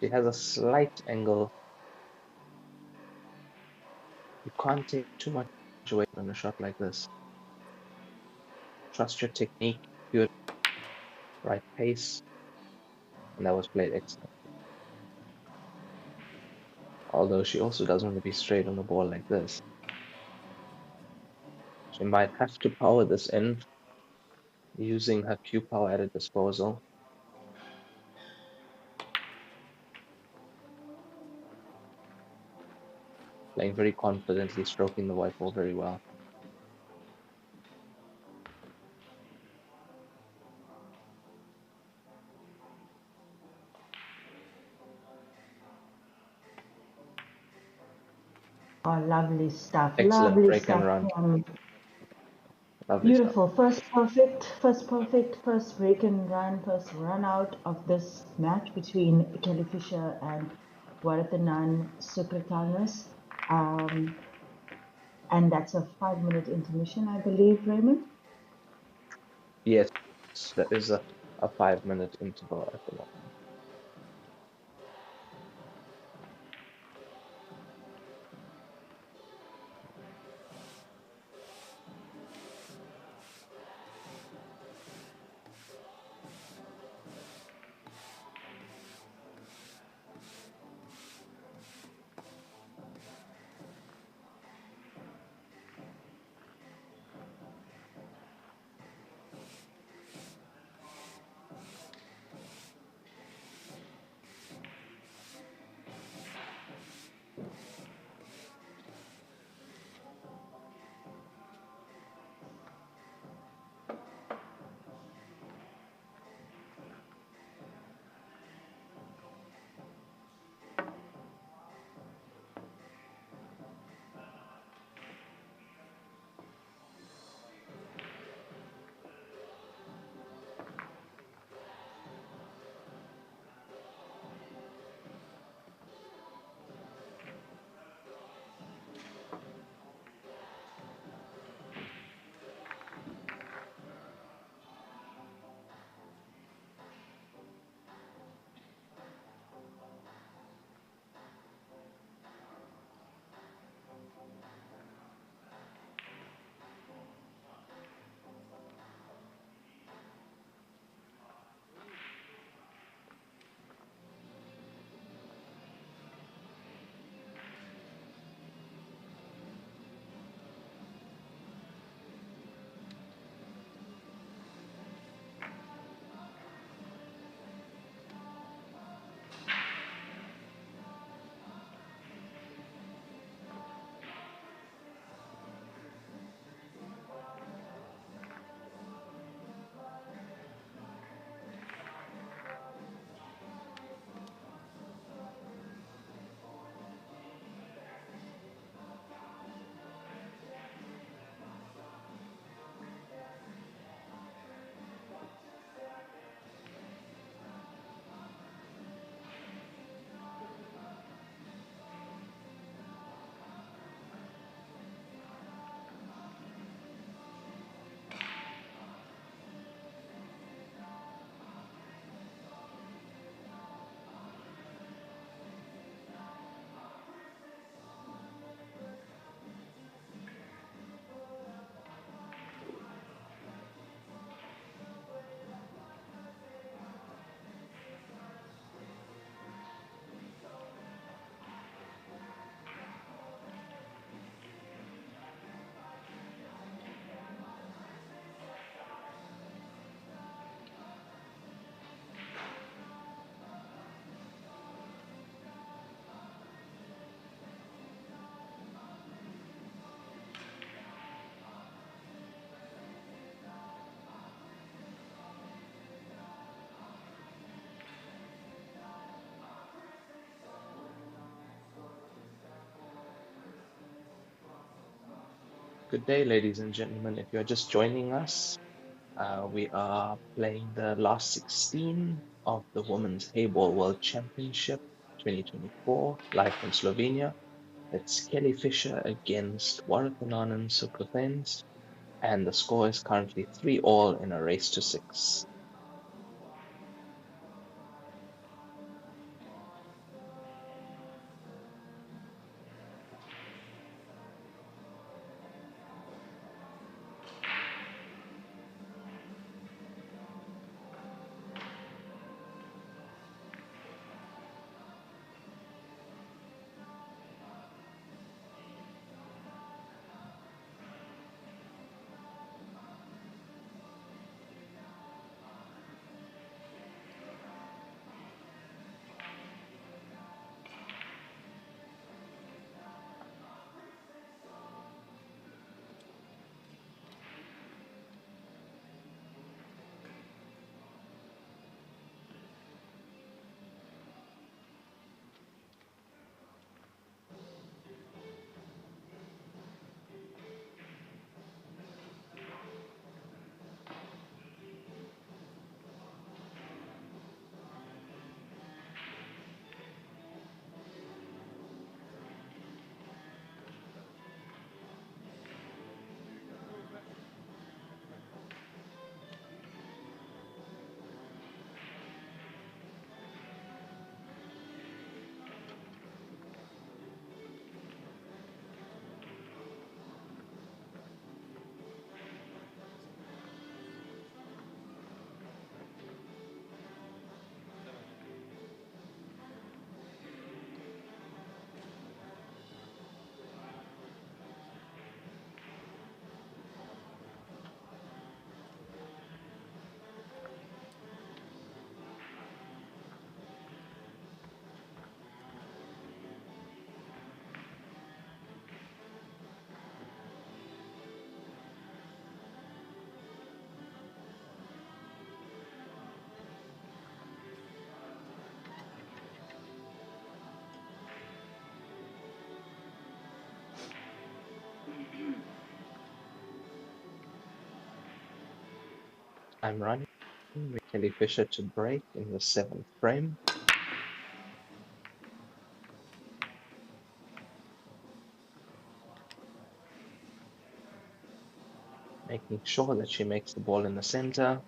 She has a slight angle. You can't take too much away on a shot like this. Trust your technique, good, right pace, and that was played excellent. Although she also doesn't want to be straight on the ball like this. She might have to power this in using her cue power at her disposal. Playing very confidently, stroking the white ball very well. Oh, lovely stuff. Excellent Lovely break and stuff. run. Lovely stuff. Beautiful. First break and run, first run out of this match between Kelly Fisher and Waratthanun Sukritthanes. And that's a 5-minute intermission, I believe, Raymond. Yes, that is a 5-minute interval at the moment. Good day, ladies and gentlemen. If you're just joining us, we are playing the last 16 of the Women's HEYBALL World Championship 2024, live from Slovenia. It's Kelly Fisher against Waratthanun and Sukritthanes, and the score is currently 3-all in a race to 6. I'm running with Kelly Fisher to break in the 7th frame. Making sure that she makes the ball in the center.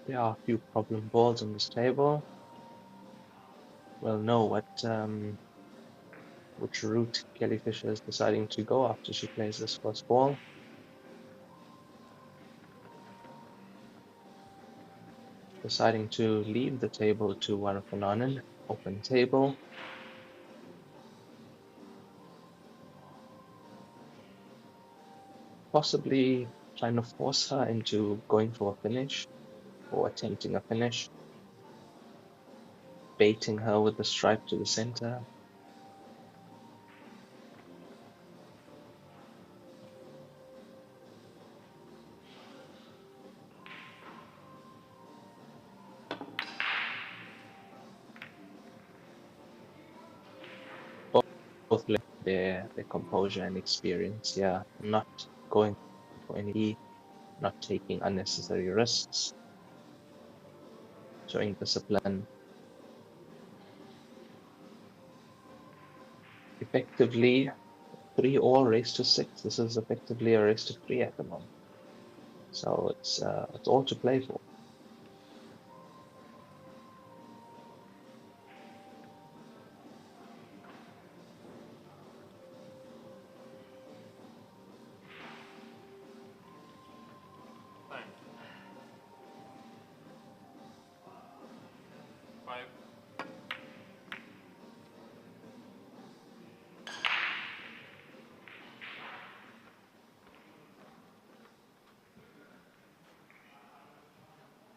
There are a few problem balls on this table. We'll know which route Kelly Fisher is deciding to go after she plays this first ball. Deciding to leave the table to Waratthanun, open table. Possibly trying to force her into going for a finish or attempting a finish. Baiting her with the stripe to the center. Both their composure and experience. Yeah, not going for any, not taking unnecessary risks, showing discipline. Effectively, 3-all race to 6. This is effectively a race to 3 at the moment. So it's all to play for.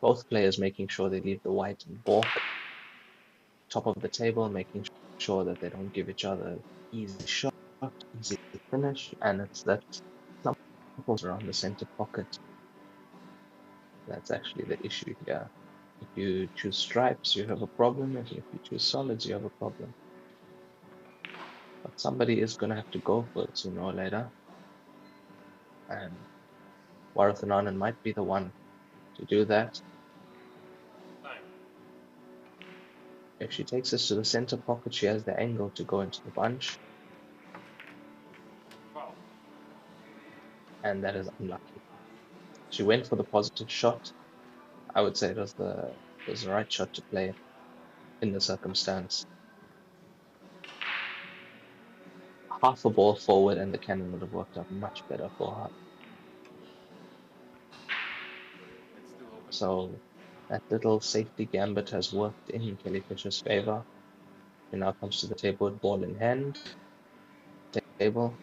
Both players making sure they leave the white and balk top of the table, making sure that they don't give each other easy shot, easy finish, and it's that snuffles around the center pocket. That's actually the issue here. If you choose stripes, you have a problem. If you choose solids, you have a problem. But somebody is going to have to go for it sooner or later. And Waratthanun might be the one to do that. If she takes this to the center pocket, she has the angle to go into the bunch. And that is unlucky. She went for the positive shot. I would say it was the right shot to play in the circumstance. Half a ball forward and the cannon would have worked out much better for her. So that little safety gambit has worked in Kelly Fisher's favor. She now comes to the table with ball in hand. Table.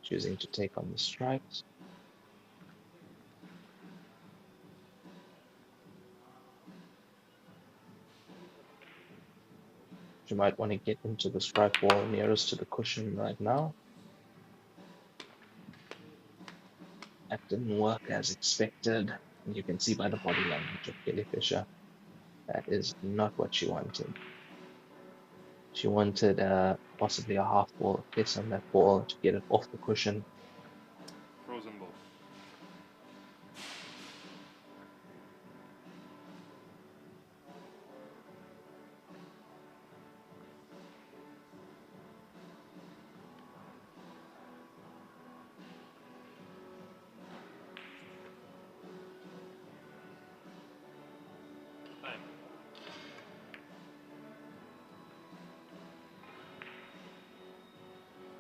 Choosing to take on the strikes. She might want to get into the strike wall nearest to the cushion right now. That didn't work as expected. And you can see by the body language of Kelly Fisher, that is not what she wanted. She wanted possibly a half ball kiss on that ball to get it off the cushion. Frozen ball.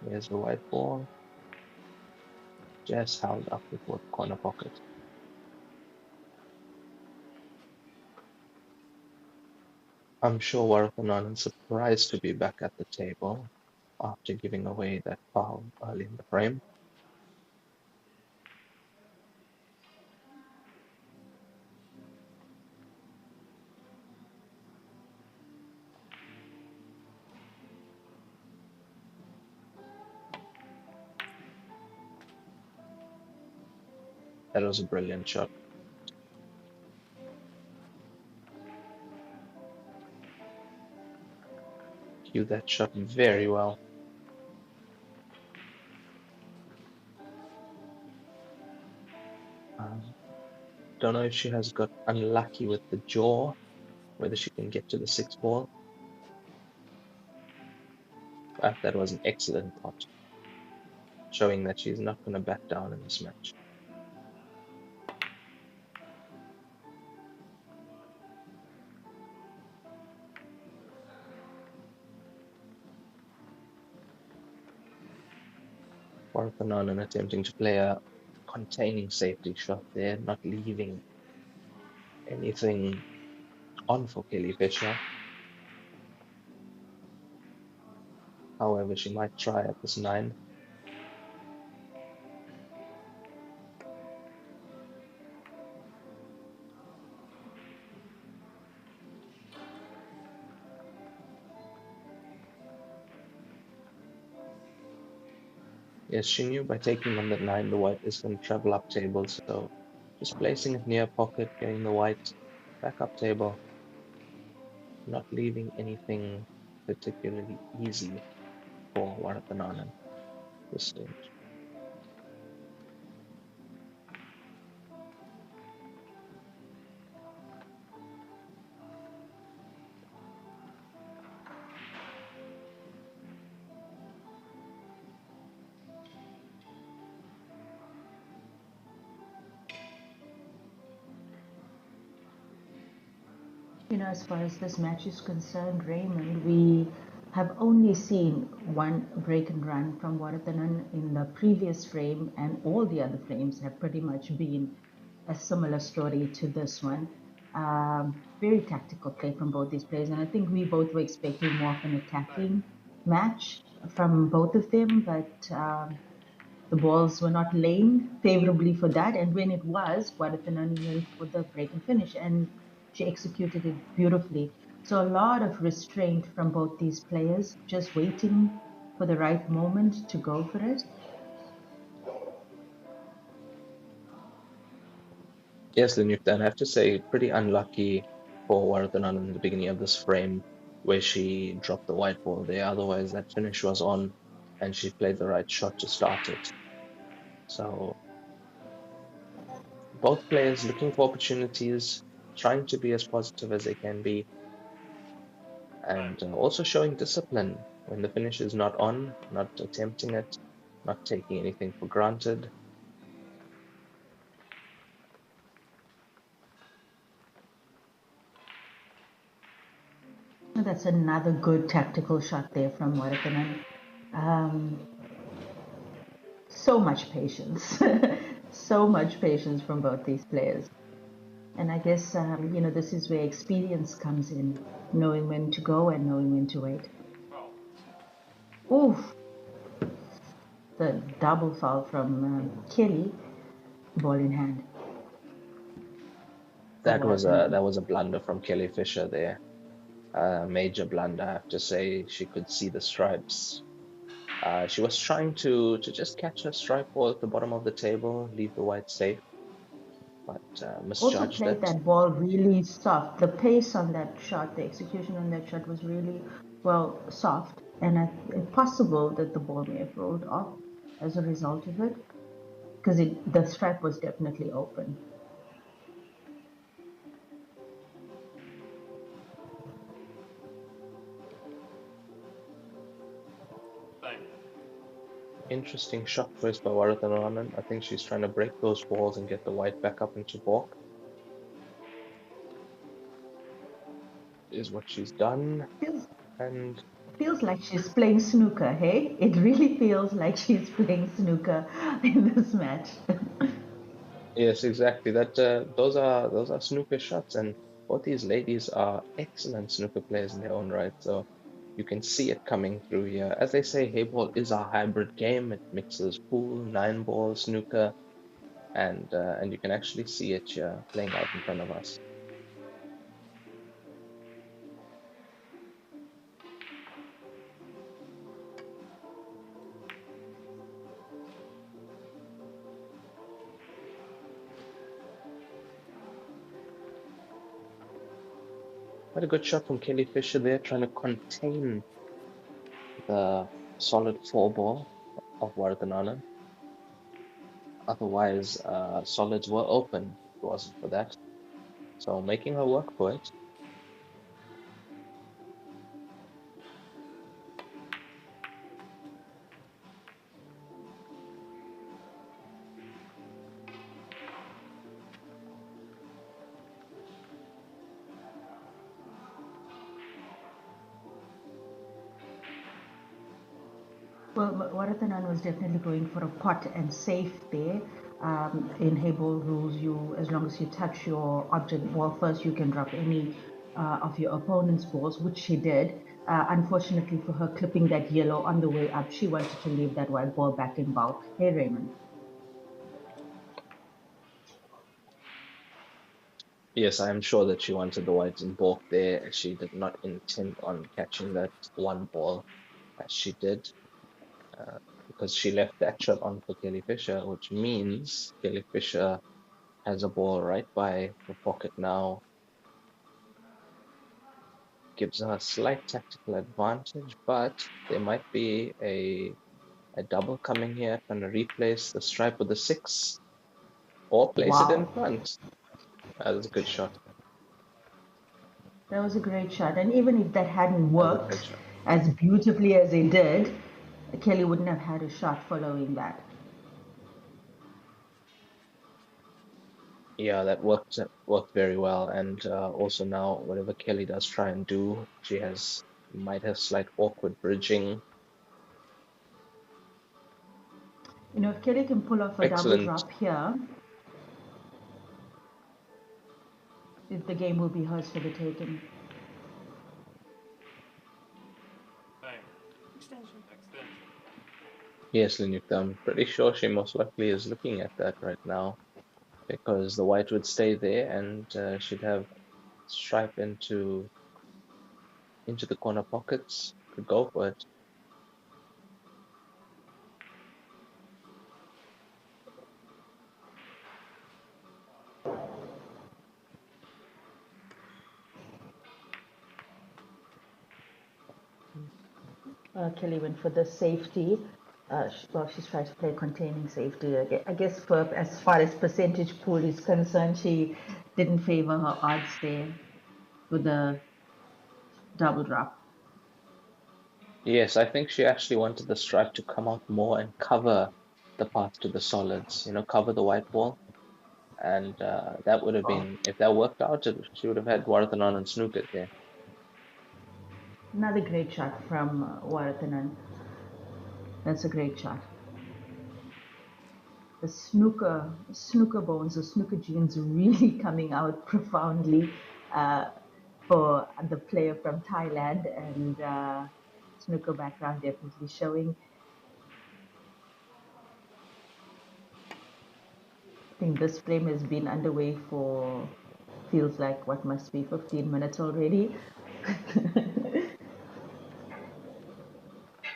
Here's the white ball. Just held up with the corner pocket. I'm sure Waratthanun is surprised to be back at the table after giving away that foul early in the frame. That was a brilliant shot. Cue that shot very well. Don't know if she has got unlucky with the jaw, whether she can get to the 6 ball. But that was an excellent pot, showing that she's not going to back down in this match. Waratthanun attempting to play a containing safety shot there, not leaving anything on for Kelly Fisher. However, she might try at this 9. Yes, she knew by taking on that 9, the white is going to travel up table, so just placing it near pocket, getting the white back up table, not leaving anything particularly easy for Waratthanun at this stage. You know, as far as this match is concerned, Raymond, we have only seen one break and run from Waratthanun in the previous frame, and all the other frames have pretty much been a similar story to this one. Very tactical play from both these players, and I think we both were expecting more of an attacking match from both of them, but the balls were not laying favorably for that. And when it was, Waratthanun went for the break and finish, and she executed it beautifully. So a lot of restraint from both these players, just waiting for the right moment to go for it. Yes, Linyukta, and I have to say, pretty unlucky for Waratthanun in the beginning of this frame where she dropped the white ball there. Otherwise, that finish was on and she played the right shot to start it. So both players looking for opportunities, trying to be as positive as they can be, and also showing discipline when the finish is not on, not attempting it, not taking anything for granted. That's another good tactical shot there from Waratthanun. So much patience, so much patience from both these players. And I guess, this is where experience comes in, knowing when to go and knowing when to wait. Oof, the double foul from Kelly, ball in hand. That was a blunder from Kelly Fisher there. Major blunder, I have to say. She could see the stripes. She was trying to just catch a stripe ball at the bottom of the table, leave the white safe, but Also misjudged played it. that ball really soft. The pace on that shot, the execution on that shot was really, well, soft. And it's possible that the ball may have rolled off as a result of it, because the stripe was definitely open. Interesting shot choice by Waratthanun. I think she's trying to break those balls and get the white back up into balk. Is what she's done. And feels like she's playing snooker, hey? It really feels like she's playing snooker in this match. yes, exactly. That those are snooker shots, and both these ladies are excellent snooker players in their own right. So you can see it coming through here. As they say, Heyball is a hybrid game. It mixes pool, nine ball, snooker, and you can actually see it here playing out in front of us. Quite a good shot from Kelly Fisher there, trying to contain the solid four ball of Waratthanun. Otherwise, solids were open if it wasn't for that. So making her work for it. Well, Waratthanun was definitely going for a pot and safe there. In HEYBALL rules, as long as you touch your object ball first, you can drop any of your opponent's balls, which she did. Unfortunately for her, clipping that yellow on the way up, she wanted to leave that white ball back in bulk. Hey, Raymond. Yes, I am sure that she wanted the whites in balk there. She did not intend on catching that one ball as she did, because she left that shot on for Kelly Fisher, which means Kelly Fisher has a ball right by the pocket now. Gives her a slight tactical advantage, but there might be a double coming here, trying to replace the stripe with a six or place it in Wow. front. That was a good shot. That was a great shot. And even if that hadn't That was a great worked shot. as beautifully as it did, Kelly wouldn't have had a shot following that. Yeah, that worked very well. And also now, whatever Kelly does try and do, she might have slight awkward bridging. If Kelly can pull off a double Excellent. drop here, the game will be hers for the taking. Bang. Extension. Extension. Yes, Linyukta, I'm pretty sure she most likely is looking at that right now, because the white would stay there and she'd have stripe into the corner pockets. Could go for it. Kelly went for the safety. Well, she's trying to play containing safety. I guess for as far as percentage pool is concerned, she didn't favor her odds there with the double drop. Yes, I think she actually wanted the stripe to come out more and cover the path to the solids, cover the white ball. And that would have been, if that worked out, she would have had Waratthanun and snookered there. Another great shot from Waratthanun. That's a great shot. The snooker bones, the snooker genes really coming out profoundly for the player from Thailand, and snooker background definitely showing. I think this frame has been underway for feels like what must be 15 minutes already.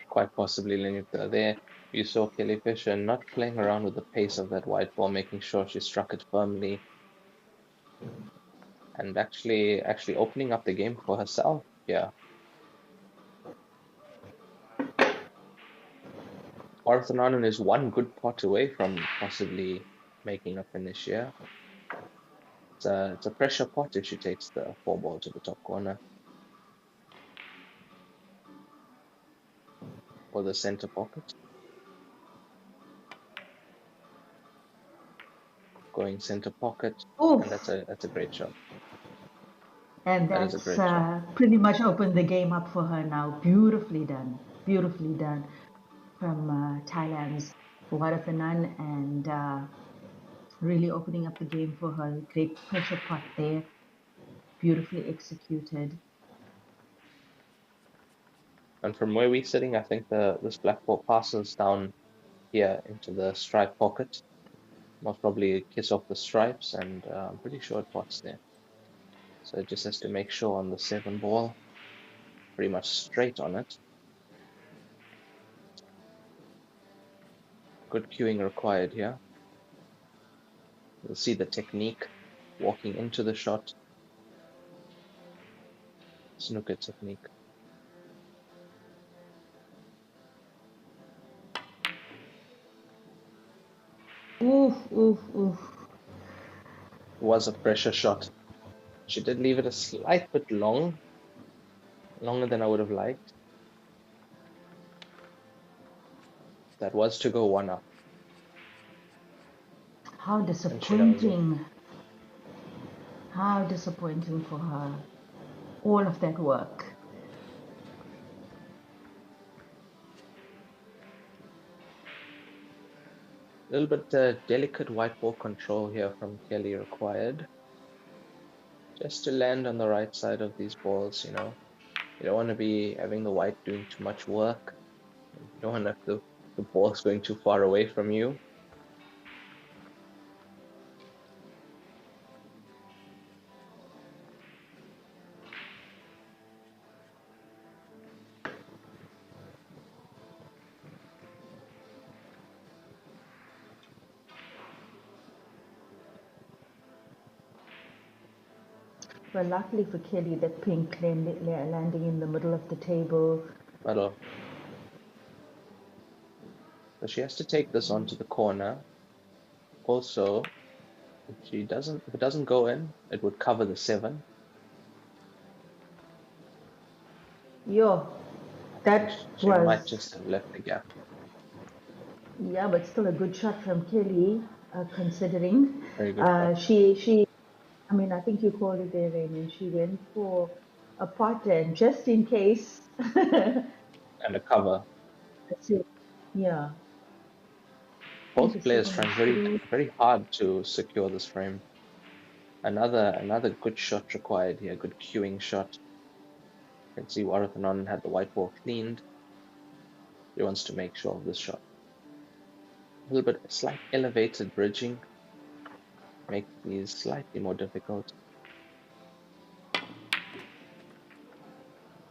Quite possibly, Linyukta. There, you saw Kelly Fisher not playing around with the pace of that white ball, making sure she struck it firmly, and actually opening up the game for herself. Yeah. Waratthanun is one good pot away from possibly making a finish here. It's a pressure pot if she takes the four ball to the top corner or the center pocket. Going center pocket, Oof. and that's a great shot. And That is a that's great shot. pretty much opened the game up for her now. Beautifully done. Beautifully done from Thailand's Waratthanun, and really opening up the game for her. Great pressure pot there. Beautifully executed. And from where we're sitting, I think this black ball passes down here into the stripe pocket. Most probably kiss off the stripes, and I'm pretty sure it pots there. So it just has to make sure on the 7 ball, pretty much straight on it. Good cueing required here. You'll see the technique walking into the shot. Snooker technique. Oof, oof, oof. Was a pressure shot. She did leave it a slight bit long, longer than I would have liked. That was to go 1 up. How And she knows it. disappointing. How disappointing for her. All of that work. A little bit delicate white ball control here from Kelly required. Just to land on the right side of these balls, You don't want to be having the white doing too much work. You don't want to have the balls going too far away from you. Well, luckily for Kelly, that pink landing in the middle of the table. So she has to take this onto the corner. Also, if it doesn't go in, it would cover the 7. Yo, that She was, might just have left the gap. yeah, but still a good shot from Kelly, considering. Very good shot. I mean, I think you called it there, Raymond. She went for a pot, and just in case. And a cover. That's it. Yeah. I think Both the players 7 trying is very, through. very hard to secure this frame. Another good shot required here, good cueing shot. You can see Waratthanun had the white ball cleaned. He wants to make sure of this shot. A little bit slight elevated bridging, make these slightly more difficult.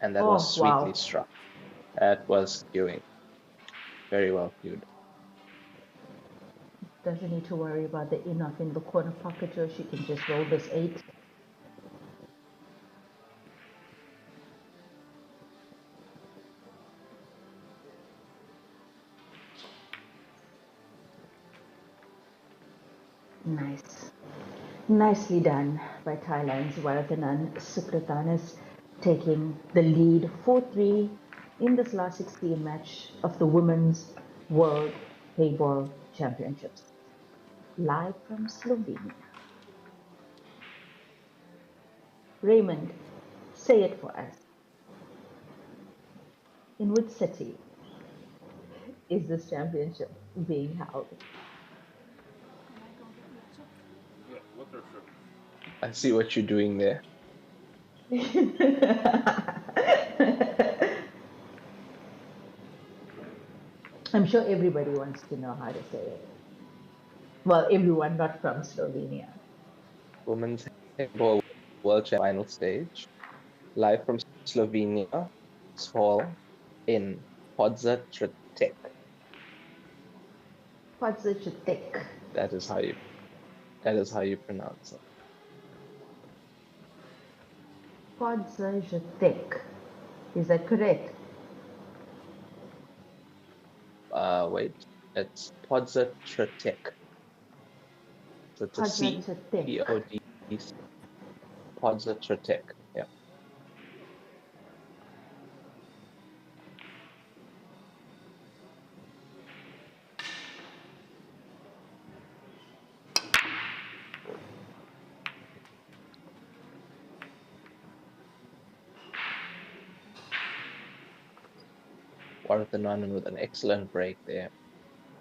And that was sweetly wow. struck. That was cueing. Very well cued. Doesn't need to worry about the in-off in the corner pocket, or she can just roll this 8. Nice. Nicely done by Thailand's Waratthanun. Sukritthanes taking the lead 4-3 in this last 16 match of the Women's World HEYBALL Championships. Live from Slovenia. Raymond, say it for us. In which city is this championship being held? Can I go get water? Yeah, water, sure. I see what you're doing there. I'm sure everybody wants to know how to say it. Well, everyone not from Slovenia. Women's Handball World Championship final stage, live from Slovenia, this fall in Podzatrtek. Podzatrtek. That is how you pronounce it. Podzatrtek. Is that correct? Wait, it's Podzatrtek. So it's a C, Podzatrtek. P-O-D-C, Podzatrtek. Yeah. Waratthanun with an excellent break there.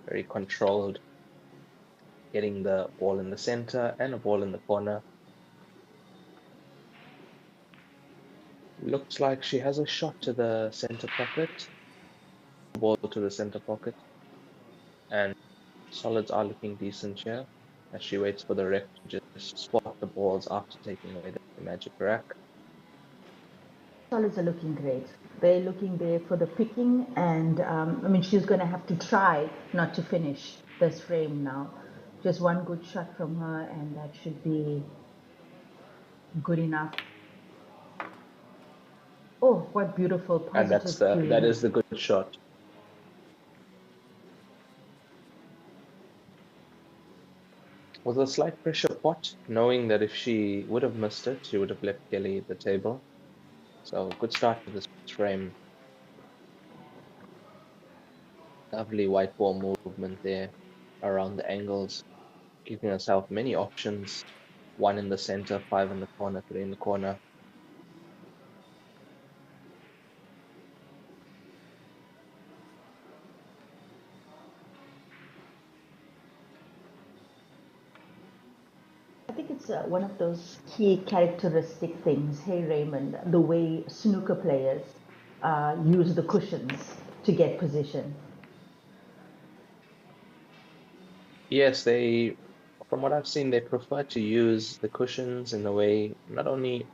Very controlled, getting the ball in the center and a ball in the corner. Looks like she has a shot to the center pocket. Ball to the center pocket. And solids are looking decent here as she waits for the ref to just spot the balls after taking away the magic rack. Solids are looking great. They're looking there for the picking, and I mean, she's going to have to try not to finish this frame now. Just one good shot from her, and that should be good enough. Oh, what beautiful positive And that is the good shot. With a slight pressure pot, knowing that if she would have missed it, she would have left Kelly at the table. So good start to this frame. Lovely white ball movement there around the angles, giving herself many options. 1 in the center, 5 in the corner, 3 in the corner. I think it's one of those key characteristic things, hey Raymond, the way snooker players use the cushions to get position. Yes, from what I've seen, they prefer to use the cushions in a way, not only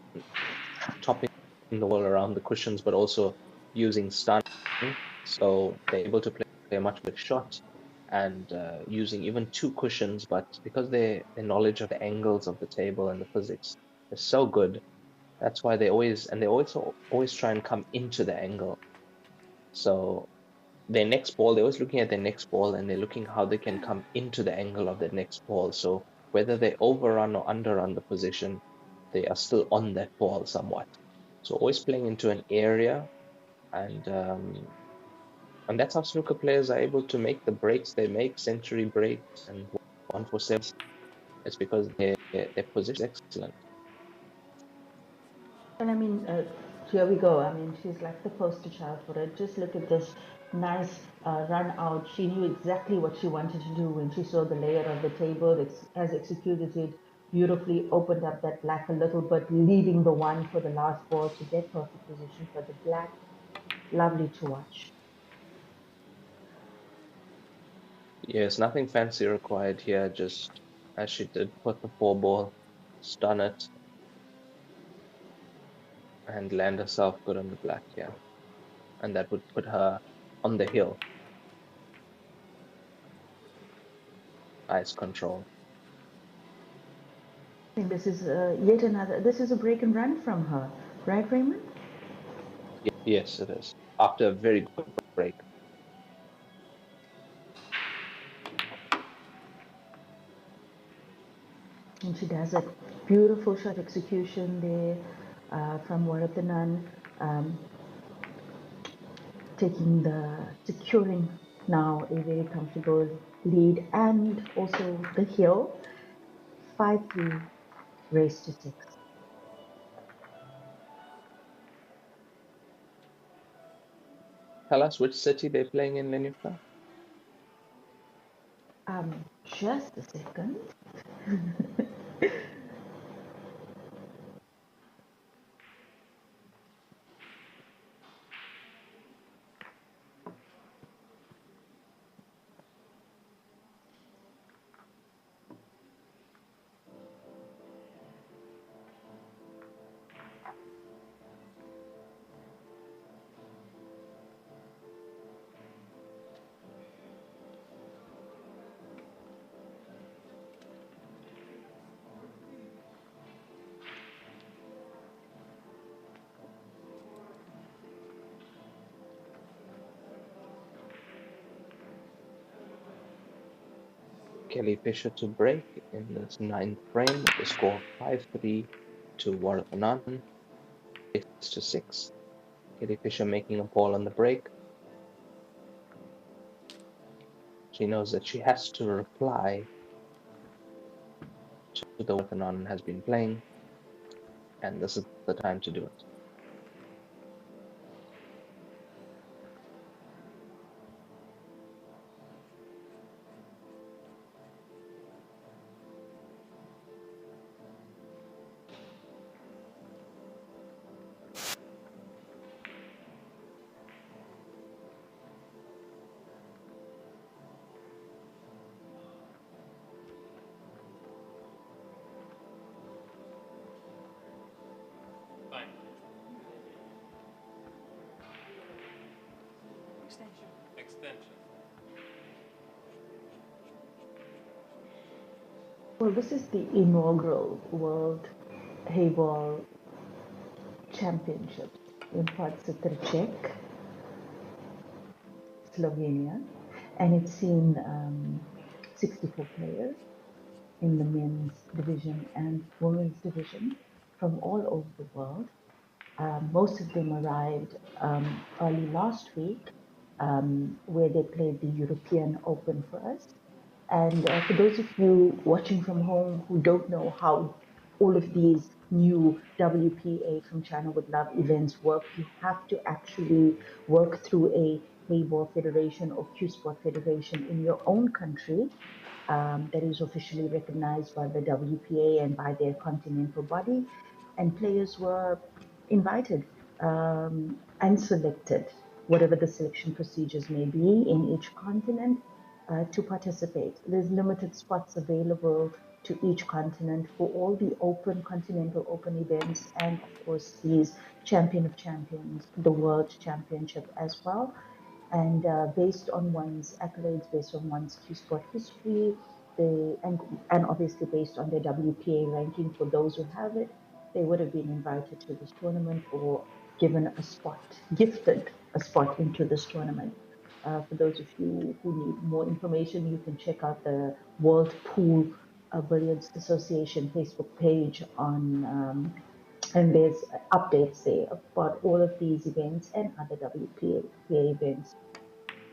topping the ball around the cushions, but also using stun. So they're able to play a much better shot and using even 2 cushions, but because their knowledge of the angles of the table and the physics is so good, that's why they always try and come into the angle. So their next ball, they're always looking at their next ball and they're looking how they can come into the angle of their next ball. So whether they overrun or underrun the position, they are still on that ball somewhat. So always playing into an area, and that's how snooker players are able to make the breaks they make, century breaks and 147. It's because their position is excellent. And I mean, here we go. I mean, she's like the poster child for it. Just look at this nice run out. She knew exactly what she wanted to do when she saw the layout of the table. Has executed it beautifully opened up that black a little bit, leaving the one for the last ball to get perfect position for the black. Lovely to watch. Yes, nothing fancy required here, just as she did, put the four ball, stun it, and land herself good on the black here. And that would put her on the hill. Nice control. I think this is yet another, this is a break and run from her, right, Raymond? Yes, it is. After a very good break. And she does a beautiful shot execution there from Waratthanun, securing now a very comfortable lead and also the hill, 5-3 race to 6. Tell us which city they're playing in, Lenuka? Just a second. Kelly Fisher to break in this ninth frame with the score 5-3 to Waratthanun, 6-6. Kelly Fisher making a ball on the break. She knows that she has to reply to the Waratthanun has been playing, and this is the time to do it. Fine. Extension. Extension. Well, this is the inaugural World HEYBALL Championships in Waratthanun, Slovenia, and it's seen 64 players in the men's division and women's division from all over the world. Most of them arrived early last week, where they played the European Open for us. And for those of you watching from home who don't know how all of these new WPA from China Would Love events work, you have to actually work through a Hayball Federation or Q Sport Federation in your own country that is officially recognized by the WPA and by their continental body. And players were invited and selected, whatever the selection procedures may be in each continent, to participate. There's limited spots available to each continent for all the open, continental open events, and of course, these Champion of Champions, the World Championship as well. And based on one's accolades, based on one's Q Sport history, and obviously based on their WPA ranking for those who have it, they would have been invited to this tournament or given a spot, gifted a spot into this tournament. For those of you who need more information, you can check out the World Pool Billiards Association Facebook page and there's updates there about all of these events and other WPA events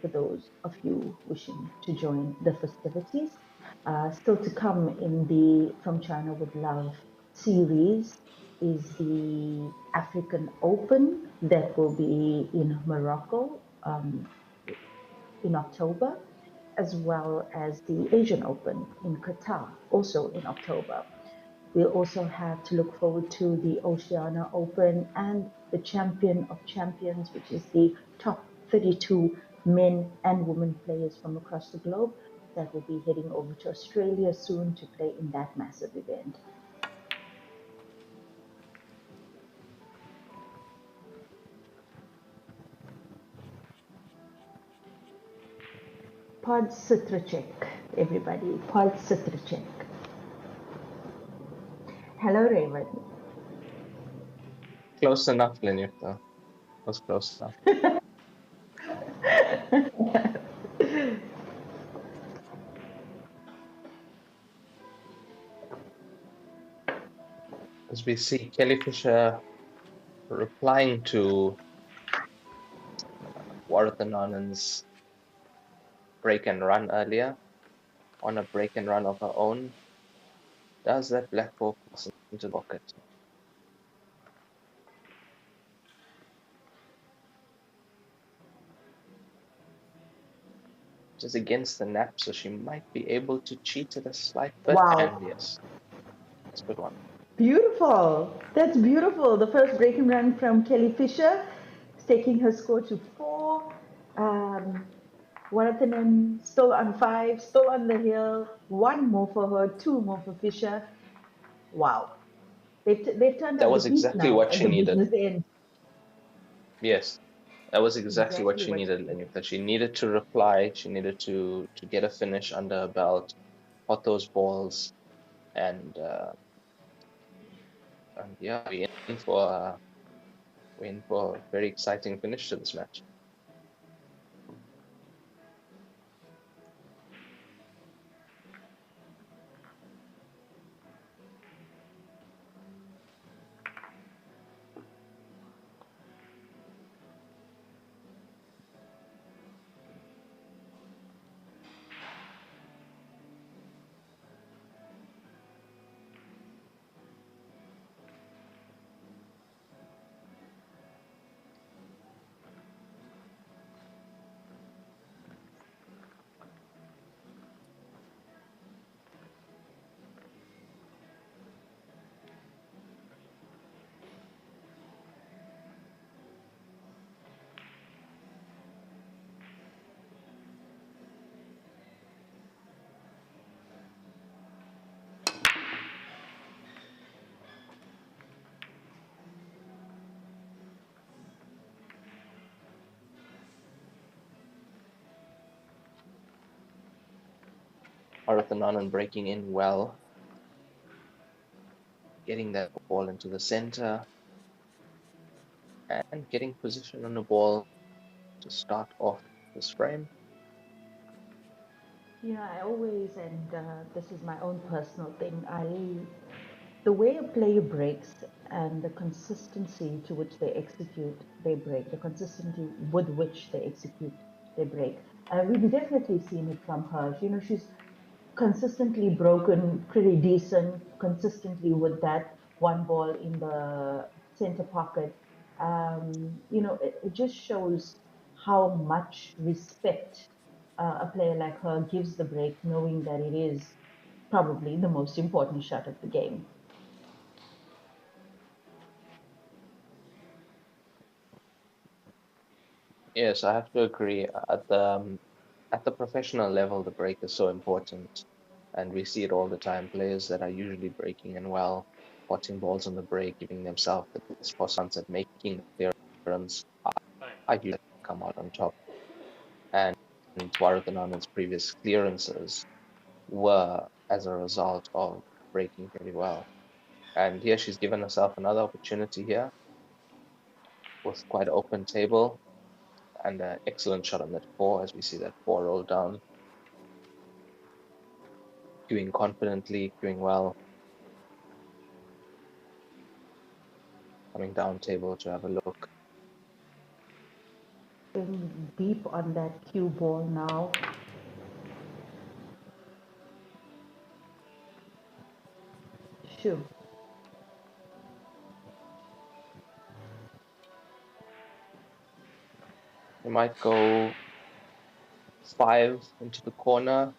for those of you wishing to join the festivities. Still to come in the From China with Love series is the African Open that will be in Morocco in October, as well as the Asian Open in Qatar, also in October. We'll also have to look forward to the Oceania Open and the Champion of Champions, which is the top 32 men and women players from across the globe that will be heading over to Australia soon to play in that massive event. Pod Citracek, everybody. Pod Citracek. Hello, Raymond. Close enough, Lenyukta. Was close enough. As we see Kelly Fisher replying to Waratthanun's break and run earlier on a break and run of her own. Does that black ball cross into the pocket? Just against the nap, so she might be able to cheat it a slight bit. Wow. And yes, it's a good one. Beautiful. That's beautiful. The first break and run from Kelly Fisher, taking her score to 4. Waratthanun still on 5, still on the hill. 1 more for her, 2 more for Fisher. Wow. They've turned That up was the heat exactly now what at she the needed. business end. Yes, that was exactly what she needed, Lenyukta. She needed to reply. She needed to get a finish under her belt, pot those balls, and yeah, we're in for a very exciting finish to this match. Waratthanun breaking in well, getting that ball into the center, and getting position on the ball to start off this frame. Yeah, I always, and this is my own personal thing, the way a player breaks and the consistency to which they execute their break, the consistency with which they execute their break. We've definitely seen it from her. You know, she's consistently broken pretty decent, consistently with that one ball in the center pocket. You know, it just shows how much respect a player like her gives the break, knowing that it is probably the most important shot of the game. Yes, I have to agree. At the professional level, the break is so important, and we see it all the time. Players that are usually breaking in well, potting balls on the break, giving themselves the best possible chance at making the clearance, are usually come out on top. And Warathanun's previous clearances were as a result of breaking very well. And here she's given herself another opportunity here with quite an open table and an excellent shot on that 4 as we see that 4 roll down. Queuing confidently, queuing well. Coming down table to have a look. Going deep on that cue ball now. Sure. We might go 5 into the corner,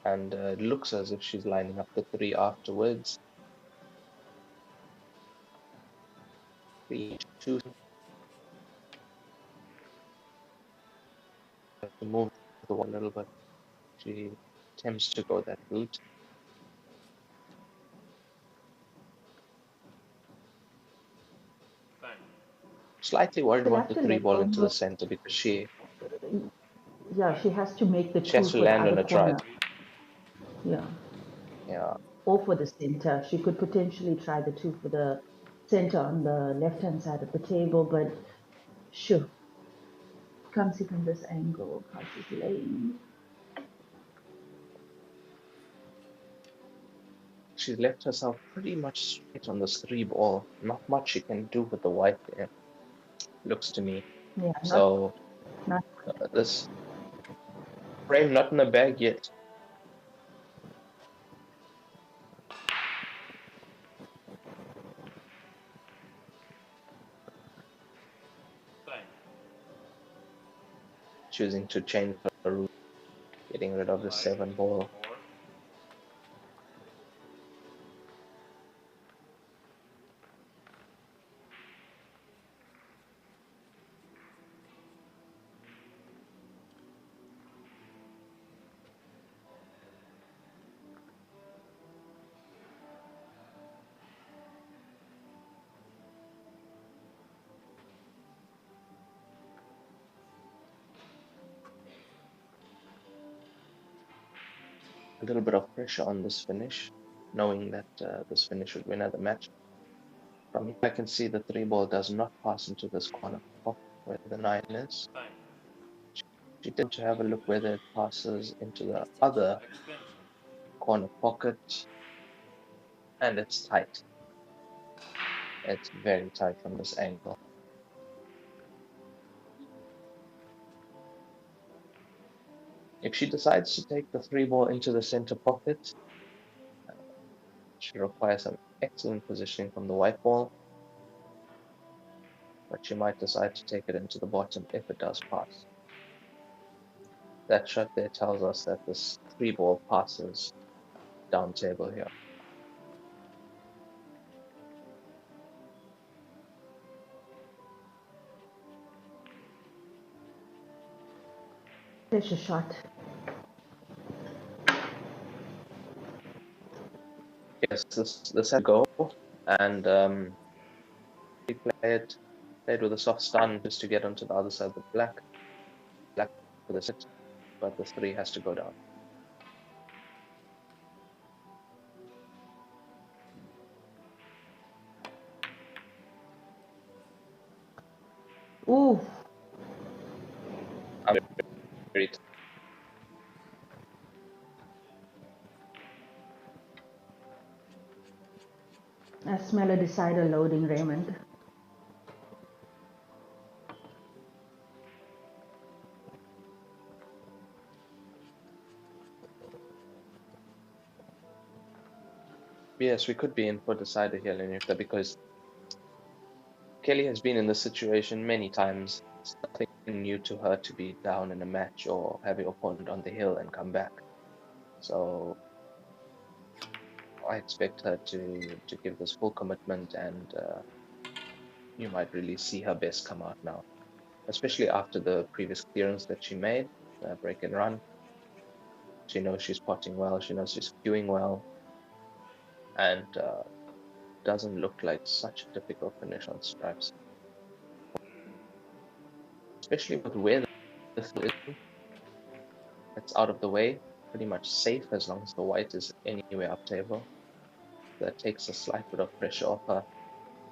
and it looks as if she's lining up the 3 afterwards. 3-2. To move the ball a little bit. She attempts to go that route. Slightly worried She'll about have the to three let ball go into the more. center because she Yeah, she has to make the has two to for the land on other a try. corner. Yeah, Yeah, or for the center. She could potentially try the two for the center on the left-hand side of the table, but sure, can't see from this angle how she's laying. she's left herself pretty much straight on this three ball. Not much she can do with the white there, looks to me. Yeah, So not this frame not in the bag yet. Choosing to change her route, getting rid of the 7 ball. A little bit of pressure on this finish, knowing that this finish would win her the match. From here, I can see the 3 ball does not pass into this corner pocket where the 9 is. She did to have a look whether it passes into the other corner pocket, and it's tight. It's very tight from this angle. If she decides to take the 3 ball into the center pocket, she requires some excellent positioning from the white ball, but she might decide to take it into the bottom if it does pass. That shot there tells us that this 3 ball passes down table here. pressure shot. Yes, this had to go, and we played with a soft stun just to get onto the other side of the black for the 6, but the 3 has to go down. Ooh, Very I smell a decider loading, Raymond. Yes, we could be in for decider here, Lenita, because Kelly has been in this situation many times. It's nothing new to her to be down in a match or have your opponent on the hill and come back. So I expect her to give this full commitment, and you might really see her best come out now, especially after the previous clearance that she made, break and run. She knows she's potting well, she knows she's cueing well, and doesn't look like such a difficult finish on stripes, especially with where the field is. It's out of the way, pretty much safe as long as the white is anywhere up table. That takes a slight bit of pressure off her,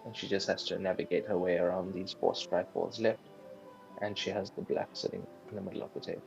and she just has to navigate her way around these 4 stripe balls left, and she has the black sitting in the middle of the table.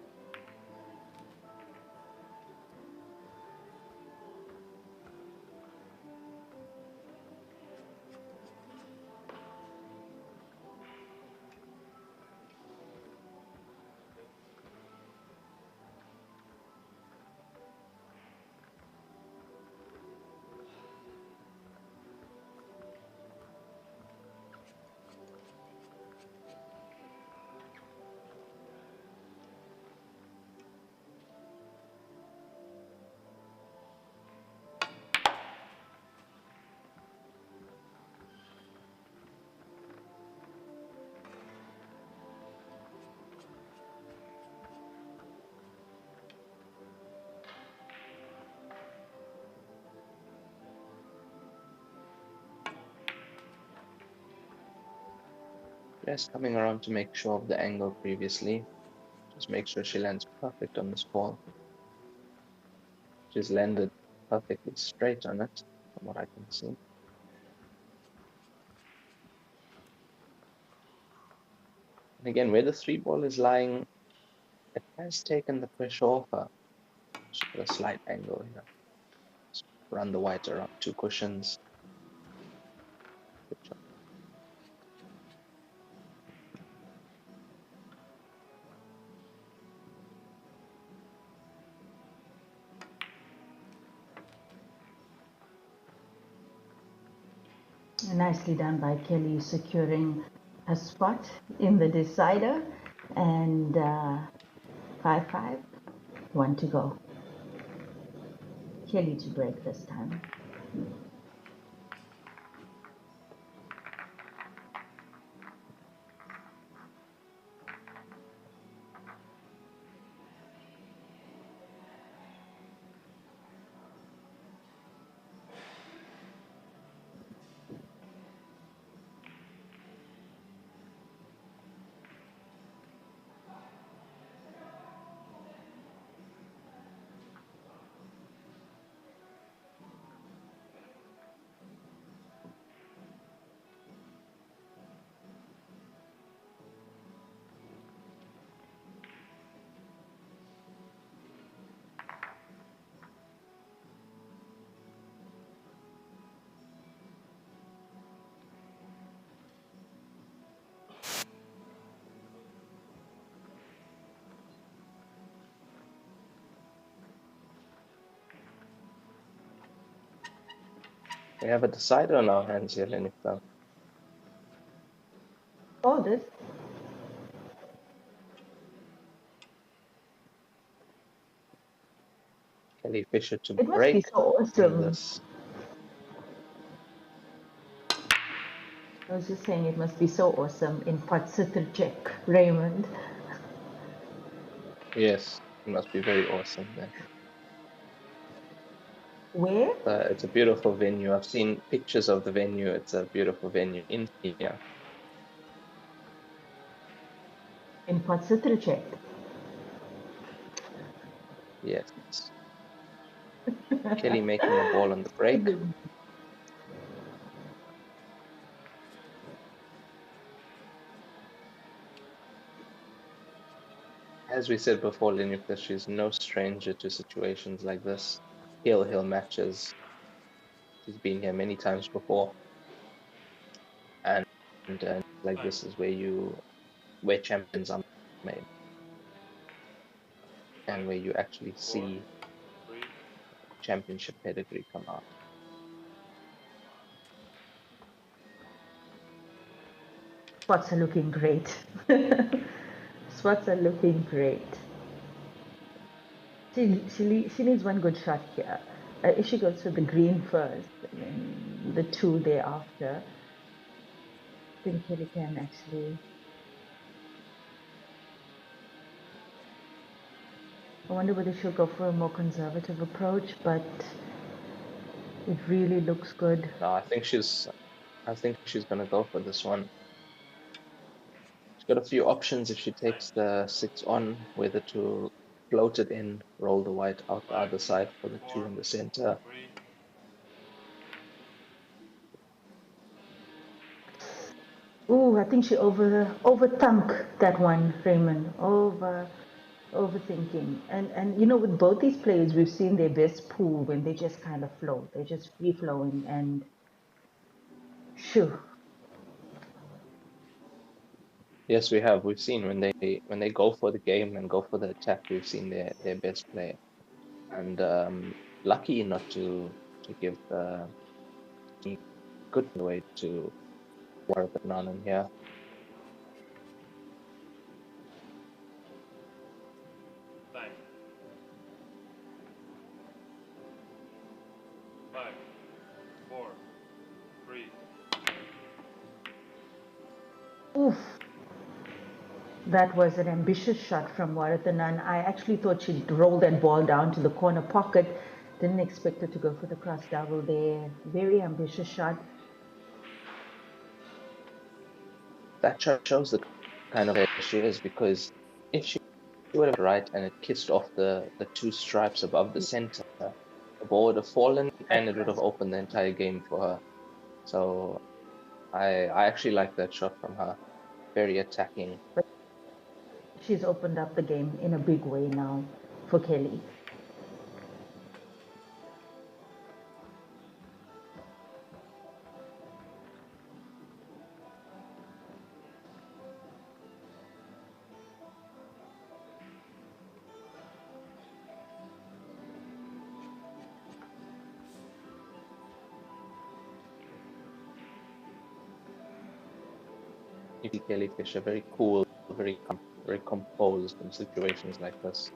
Just coming around to make sure of the angle previously. Just make sure she lands perfect on this ball. She's landed perfectly straight on it, from what I can see. And again, where the 3 ball is lying, it has taken the pressure off her. She's got a slight angle here. Just run the white around 2 cushions. Good shot. Nicely done by Kelly, securing a spot in the decider. And 5-5, 1 to go. Kelly to break this time. We have a decider on our hands here, Lenita. Oh, this. Kelly Fisher to It must be break so in awesome. this. I was just saying it must be so awesome in Patsitrchek, Raymond. Yes, it must be very awesome there. Where? It's a beautiful venue. I've seen pictures of the venue. It's a beautiful venue in here. In Patsitrchek. Yes. Kelly making a ball on the break. As we said before, Lenita, she's no stranger to situations like this. Hill matches. She's been here many times before. And like this is where champions are made. And where you actually see championship pedigree come out. Spots are looking great. Spots are looking great. She needs one good shot here. If she goes for the green first, and then the 2 thereafter, I think Kelly can actually. I wonder whether she'll go for a more conservative approach, but it really looks good. No, I think she's gonna go for this one. She's got a few options if she takes the 6 on, whether to float it in, roll the white out the other side for the 2 in the center. Ooh, I think she overthunk that one, Raymond. Overthinking. And you know, with both these players, we've seen their best pool when they just kind of flow. They're just free flowing and shoo. Yes, we have. We've seen when they go for the game and go for the attack, we've seen their best play. And lucky not to give the good way to Waratthanun here. Time. 5, 4, 3. Oof. That was an ambitious shot from Waratthanun. I actually thought she'd roll that ball down to the corner pocket. Didn't expect her to go for the cross double there. Very ambitious shot. that shows the kind of player she is, because if she would have right and it kissed off the two stripes above the center, the ball would have fallen and it would have opened the entire game for her. So I actually like that shot from her. Very attacking. She's opened up the game in a big way now for Kelly. You see Kelly Fisher, very cool, very composed in situations like this.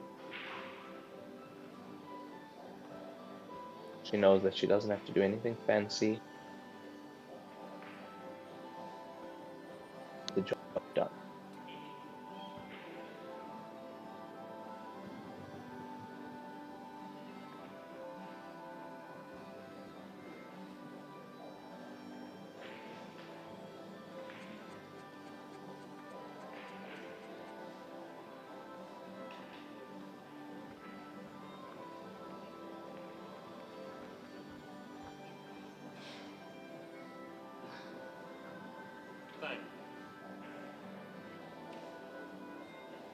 She knows that she doesn't have to do anything fancy. The job done. Time.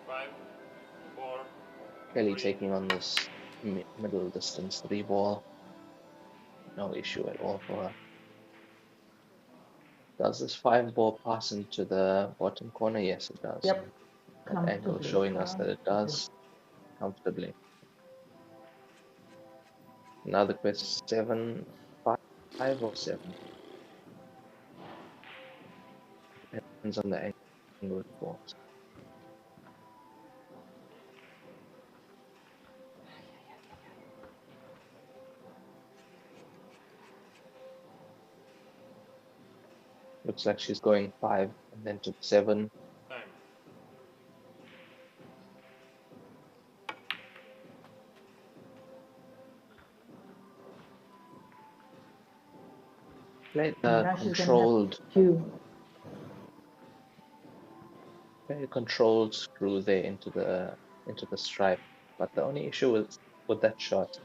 5, 4. Kelly 3. taking on this middle distance 3 ball. No issue at all for her. Does this 5 ball pass into the bottom corner? Yes, it does. Yep, That angle showing us that it does comfortably. Now the question: 7, 5 or 7? Depends on the angle it falls. Looks like she's going 5 and then to 7. Time. Played Now controlled, very controlled screw there into the stripe. But the only issue with that shot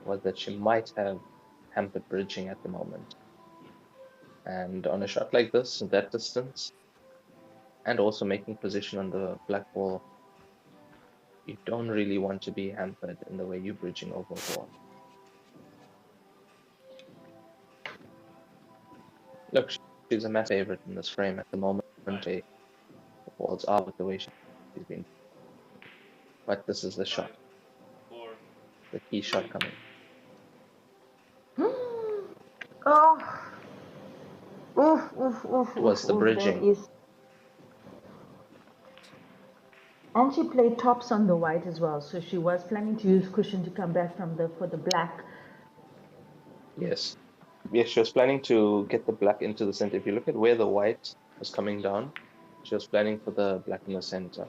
was that she might have hampered bridging at the moment. And on a shot like this, that distance, and also making position on the black ball, you don't really want to be hampered in the way you're bridging over a ball. Look, she's a mass favorite in this frame at the moment. The balls are with the way she's been. But this is the shot, 4. the key shot coming. Oh, oof. Was the bridging. And she played tops on the white as well, so she was planning to use cushion to come back for the black. Yes. Yes, she was planning to get the black into the center. If you look at where the white was coming down, she was planning for the black in the center.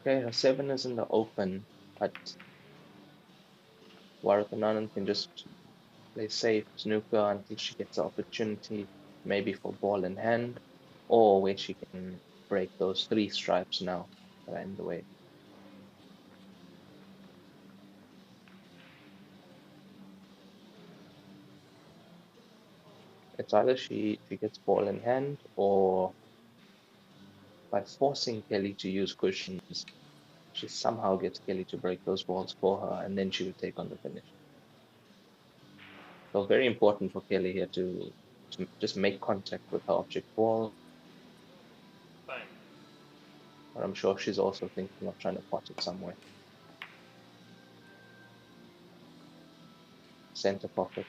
Okay, her 7 is in the open, but Waratthanun can just play safe, snooker until she gets the opportunity, maybe for ball in hand, or where she can break those 3 stripes now that are in the way. It's either she gets ball in hand, or by forcing Kelly to use cushions, she somehow gets Kelly to break those balls for her, and then she would take on the finish. So very important for Kelly here to just make contact with her object ball. Time. But I'm sure she's also thinking of trying to pot it somewhere. center pocket.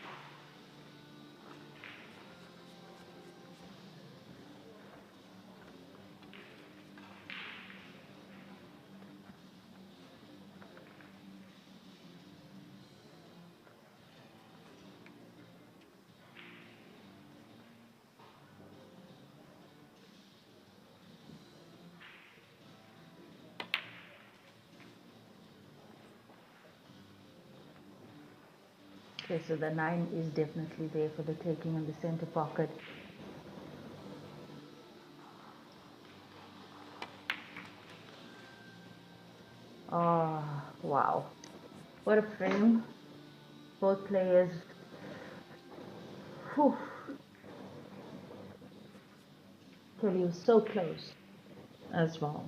Okay, so the 9 is definitely there for the taking in the center pocket. Oh, wow. What a frame. Both players. Whew. Kelly was so close as well.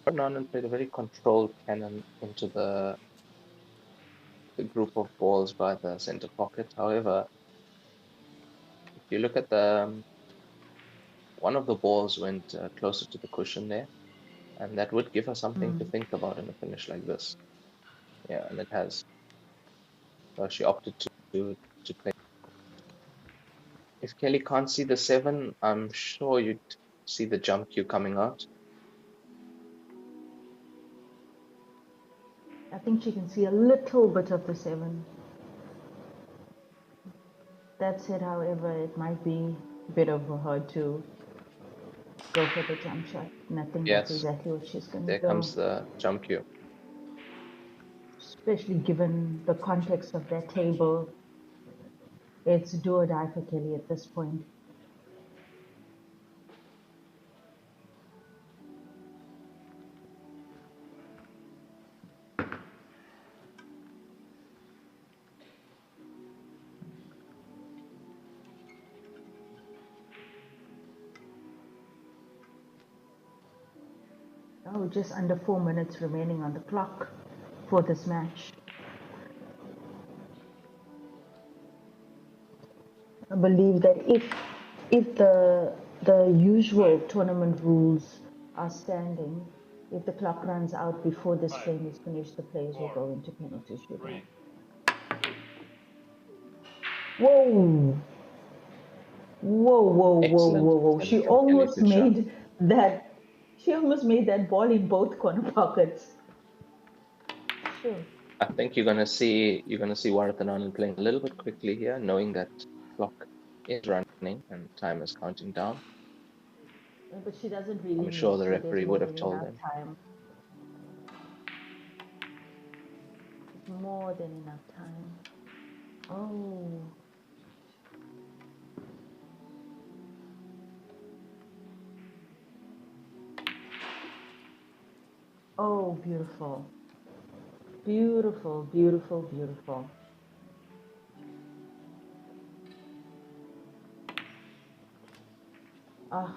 Waratthanun played a very controlled cannon into the group of balls by the center pocket. However, if you look at the one of the balls went closer to the cushion there, and that would give her something to think about in a finish like this. Yeah, and it has. So she opted to play. If Kelly can't see the 7, I'm sure you'd see the jump cue coming out. I think she can see a little bit of the 7. That said, however, it might be better for her to go for the jump shot. And I think that's Yes, exactly what she's going to there do. comes the jump cue. Especially given the context of that table. It's do or die for Kelly at this point. Oh, just under 4 minutes remaining on the clock for this match. I believe that if the usual tournament rules are standing, if the clock runs out before this frame is finished, the players will go into penalty shootout. Whoa! Whoa, whoa, whoa, Excellent whoa, whoa. attempt from Kelly Fisher. She almost made that ball in both corner pockets. Sure. I think you're gonna see Waratthanun playing a little bit quickly here, knowing that clock is running and time is counting down. But she doesn't really I'm sure need the to. There's referee more would have than told enough them. time. More than enough time. Oh. Oh, beautiful. Beautiful, beautiful, beautiful. Ah,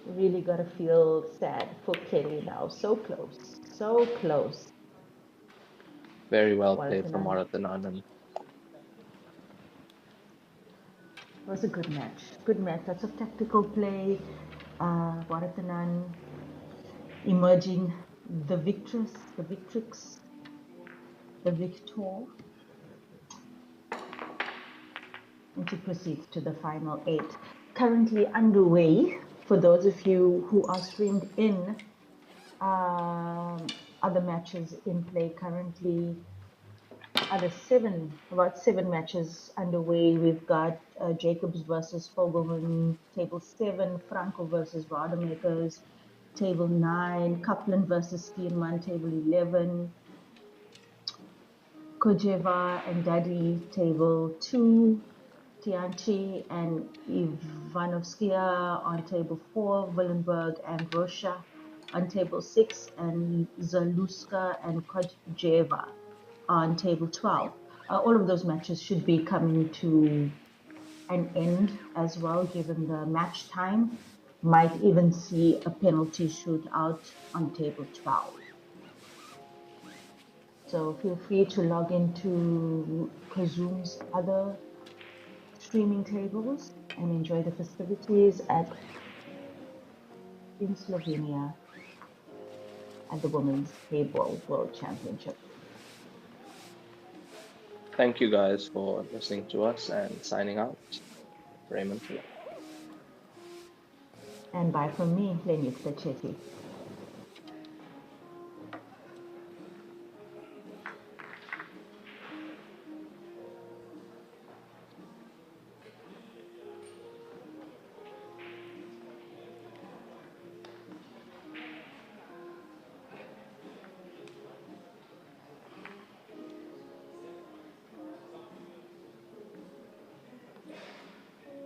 really gotta feel sad for Kelly now. So close, so close. Very well played from Waratthanun. Waratthanun. It was a good match. Good match. Lots of tactical play. Waratthanun emerging the victress, the victrix, the victor. And she proceeds to the final 8. Currently underway, for those of you who are streamed in, other matches in play currently. About 7 matches underway. We've got Jacobs versus Fogelman, table 7, Franco versus Rademakers, table 9, Kaplan versus Steenman, table 11, Kojeva and Daddy, table 2, Tianchi and Ivanovskia on table 4, Willenberg and Rosha on table 6, and Zaluska and Kojeva on table 12. All of those matches should be coming to an end as well, given the match time. Might even see a penalty shootout on table 12. So feel free to log into Kozoom's other streaming tables and enjoy the festivities in Slovenia at the Women's HEYBALL World Championship. Thank you guys for listening to us and signing out. Raymond. And bye from me, Lenyuk Chetty.